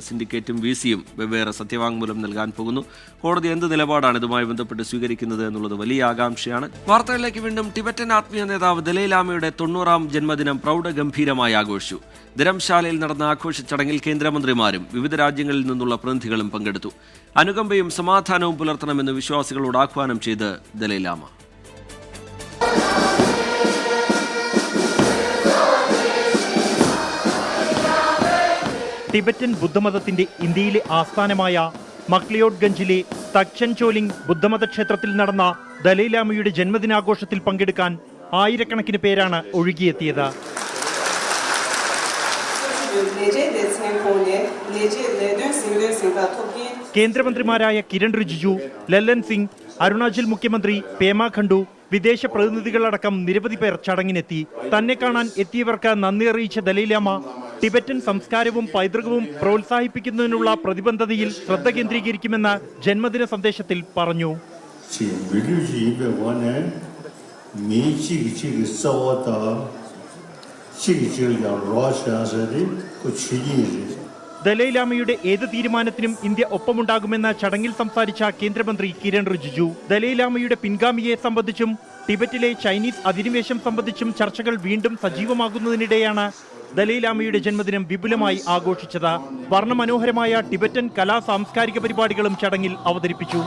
സിൻഡിക്കേറ്റും VCയും വെവ്വേറെ സത്യവാങ്മൂലം നൽകാൻ പോകുന്നു. കോടതി എന്ത് നിലപാടാണ് ഇതുമായി ബന്ധപ്പെട്ട് സ്വീകരിക്കുന്നത് എന്നുള്ളത് വലിയ ആകാംക്ഷയാണ്. വാർത്തകളിലേക്ക് വീണ്ടും. ടിബറ്റൻ ആത്മീയ നേതാവ് ദലൈലാമയുടെ 90ാം ജന്മദിനം പ്രൗഢഗംഭീരമായി ആഘോഷിച്ചു. ധരംശാലയിൽ നടന്ന ആഘോഷ ചടങ്ങിൽ കേന്ദ്രമന്ത്രിമാരും വിവിധ രാജ്യങ്ങളിൽ നിന്നുള്ള പ്രതിനിധികളും പങ്കെടുത്തു. അനുകമ്പയും സമാധാനവും പുലർത്തണമെന്ന് വിശ്വാസികളോട് ആഹ്വാനം ചെയ്ത് ദലൈലാമ. ടിബറ്റൻ ബുദ്ധമതത്തിന്റെ ഇന്ത്യയിലെ ആസ്ഥാനമായ മക്ലിയോഡ്ഗഞ്ചിലെ തക്ഷൻചോലിംഗ് ബുദ്ധമത ക്ഷേത്രത്തിൽ നടന്ന ദലൈലാമയുടെ ജന്മദിനാഘോഷത്തിൽ പങ്കെടുക്കാൻ ആയിരക്കണക്കിന് പേരാണ് ഒഴുകിയെത്തിയത്. കേന്ദ്രമന്ത്രിമാരായ കിരൺ റിജിജു, ലല്ലൻ സിംഗ്, അരുണാചൽ മുഖ്യമന്ത്രി പേമ ഖണ്ഡു, വിദേശ പ്രതിനിധികളടക്കം നിരവധി പേർ ചടങ്ങിനെത്തി. തന്നെ കാണാൻ എത്തിയവർക്ക് നന്ദി അറിയിച്ച ദലൈലാമ ടിബറ്റൻ സംസ്കാരവും പൈതൃകവും പ്രോത്സാഹിപ്പിക്കുന്നതിനുള്ള പ്രതിബദ്ധതയിൽ ശ്രദ്ധ കേന്ദ്രീകരിക്കുമെന്ന് ജന്മദിന സന്ദേശത്തിൽ പറഞ്ഞു. ദലൈലാമയുടെ ഏത് തീരുമാനത്തിനും ഇന്ത്യ ഒപ്പമുണ്ടാകുമെന്ന ചടങ്ങിൽ സംസാരിച്ച കേന്ദ്രമന്ത്രി കിരൺ റിജിജു, ദലൈലാമയുടെ പിൻഗാമിയെ സംബന്ധിച്ചും ടിബറ്റിലെ ചൈനീസ് അധിനിവേശം സംബന്ധിച്ചും ചർച്ചകൾ വീണ്ടും സജീവമാകുന്നതിനിടെയാണ് ദലൈലാമയുടെ ജന്മദിനം വിപുലമായി ആഘോഷിച്ചത്. വർണ്ണമനോഹരമായ ടിബറ്റൻ കലാ സാംസ്കാരിക പരിപാടികളും ചടങ്ങിൽ അവതരിപ്പിച്ചു.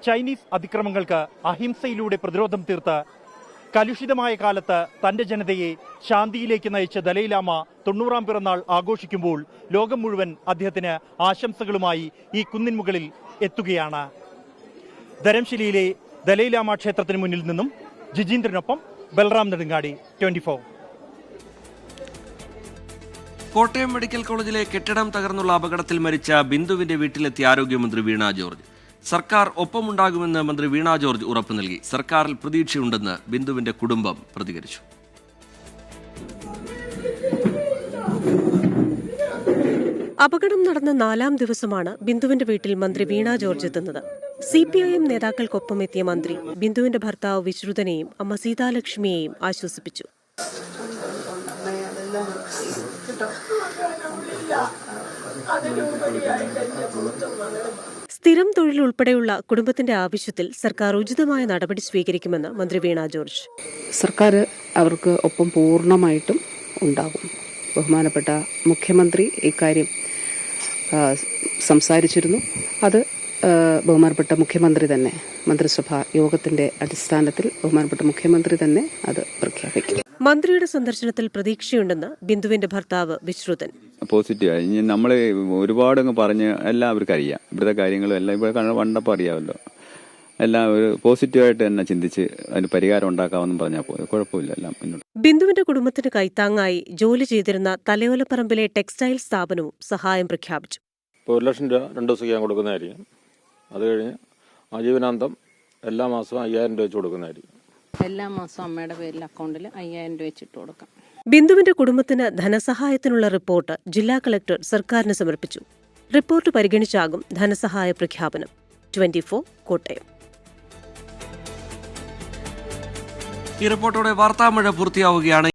ചൈനീസ് അതിക്രമങ്ങൾക്ക് അഹിംസയിലൂടെ പ്രതിരോധം തീർത്ത് കലുഷിതമായ കാലത്ത് തന്റെ ജനതയെ ശാന്തിയിലേക്ക് നയിച്ച ദലൈലാമ 90ാം പിറന്നാൾ ആഘോഷിക്കുമ്പോൾ ലോകം മുഴുവൻ അദ്ദേഹത്തിന് ആശംസകളുമായി ഈ കുന്നിൻ മുകളിൽ എത്തുകയാണ്. ധരംശിലയിലെ ദലൈലാമ ക്ഷേത്രത്തിന് മുന്നിൽ നിന്നും ജിജീന്ദ്രനൊപ്പം ബൽറാം നെടുങ്ങാടി, 24. കോട്ടയം മെഡിക്കൽ കോളേജിലെ കെട്ടിടം തകർന്നുള്ള അപകടത്തിൽ മരിച്ച ബിന്ദുവിന്റെ വീട്ടിലെത്തിയ ആരോഗ്യമന്ത്രി വീണ ജോർജ്. സർക്കാർ ഒപ്പമുണ്ടാകുമെന്ന് മന്ത്രി വീണ ജോർജ് ഉറപ്പു നൽകി. സർക്കാരിൽ പ്രതീക്ഷയുണ്ടെന്ന് ബിന്ദുവിന്റെ കുടുംബം പ്രതികരിച്ചു. അപകടം നടന്ന 4-ാം ദിവസമാണ് ബിന്ദുവിന്റെ വീട്ടിൽ മന്ത്രി വീണ ജോർജ് എത്തുന്നത്. CPIM നേതാക്കൾക്കൊപ്പം എത്തിയ മന്ത്രി ബിന്ദുവിന്റെ ഭർത്താവ് വിശ്രുതനെയും അമ്മ സീതാലക്ഷ്മിയെയും ആശ്വസിപ്പിച്ചു. സ്ഥിരം തൊഴിൽ ഉൾപ്പെടെയുള്ള കുടുംബത്തിന്റെ ആവശ്യത്തിൽ സർക്കാർ ഉചിതമായ നടപടി സ്വീകരിക്കുമെന്ന് മന്ത്രി വീണ ജോർജ്. സർക്കാർ അവർക്ക് ഒപ്പം പൂർണ്ണമായിട്ടും ഉണ്ടാകും. ബഹുമാനപ്പെട്ട മുഖ്യമന്ത്രി ഇക്കാര്യം സംസാരിച്ചിരുന്നു. അത് ബഹുമാനപ്പെട്ട മുഖ്യമന്ത്രി തന്നെ മന്ത്രിസഭാ യോഗത്തിന്റെ അടിസ്ഥാനത്തിൽ ബഹുമാനപ്പെട്ട മുഖ്യമന്ത്രി തന്നെ അത് പ്രഖ്യാപിക്കും. മന്ത്രിയുടെ സന്ദർശനത്തിൽ പ്രതീക്ഷയുണ്ടെന്ന് ബിന്ദുവിന്റെ ഭർത്താവ് വിശ്രുതൻ. പോസിറ്റീവായി ഇനി നമ്മൾ ഒരുപാട് പറഞ്ഞ് എല്ലാവർക്കും അറിയാം, ഇവിടുത്തെ കാര്യങ്ങളും എല്ലാം ഇവിടെ കണ്ടപ്പോൾ അറിയാമല്ലോ. എല്ലാം ഒരു പോസിറ്റീവായിട്ട് തന്നെ ചിന്തിച്ച് അതിന് പരിഹാരം ഉണ്ടാക്കാമെന്നും പറഞ്ഞാൽ പോയി, കുഴപ്പമില്ല, എല്ലാം മുന്നോട്ട്. ബിന്ദുവിന്റെ കുടുംബത്തിന് കൈത്താങ്ങായി ജോലി ചെയ്തിരുന്ന തലയോലപ്പറമ്പിലെ ടെക്സ്റ്റൈൽ സ്ഥാപനവും സഹായം പ്രഖ്യാപിച്ചു. 1 ലക്ഷം രൂപ 2 ദിവസം ഞാൻ കൊടുക്കുന്നതായിരിക്കും. അത് കഴിഞ്ഞ് ആജീവനാന്തം എല്ലാ മാസവും 5000 രൂപ വെച്ച് കൊടുക്കുന്നതായിരിക്കും. എല്ലാ മാസവും അമ്മയുടെ പേരിൽ അക്കൗണ്ടിൽ 5000 രൂപ വെച്ചിട്ട് കൊടുക്കാം. ബിന്ദുവിന്റെ കുടുംബത്തിന് ധനസഹായത്തിനുള്ള റിപ്പോർട്ട് ജില്ലാ കളക്ടർ സർക്കാരിന് സമർപ്പിച്ചു. റിപ്പോർട്ട് പരിഗണിച്ചാകും ധനസഹായ പ്രഖ്യാപനം. 24 കോട്ടയം. ഈ റിപ്പോർട്ടോടെ വാർത്താമഴ പൂർത്തിയാവുകയാണ്.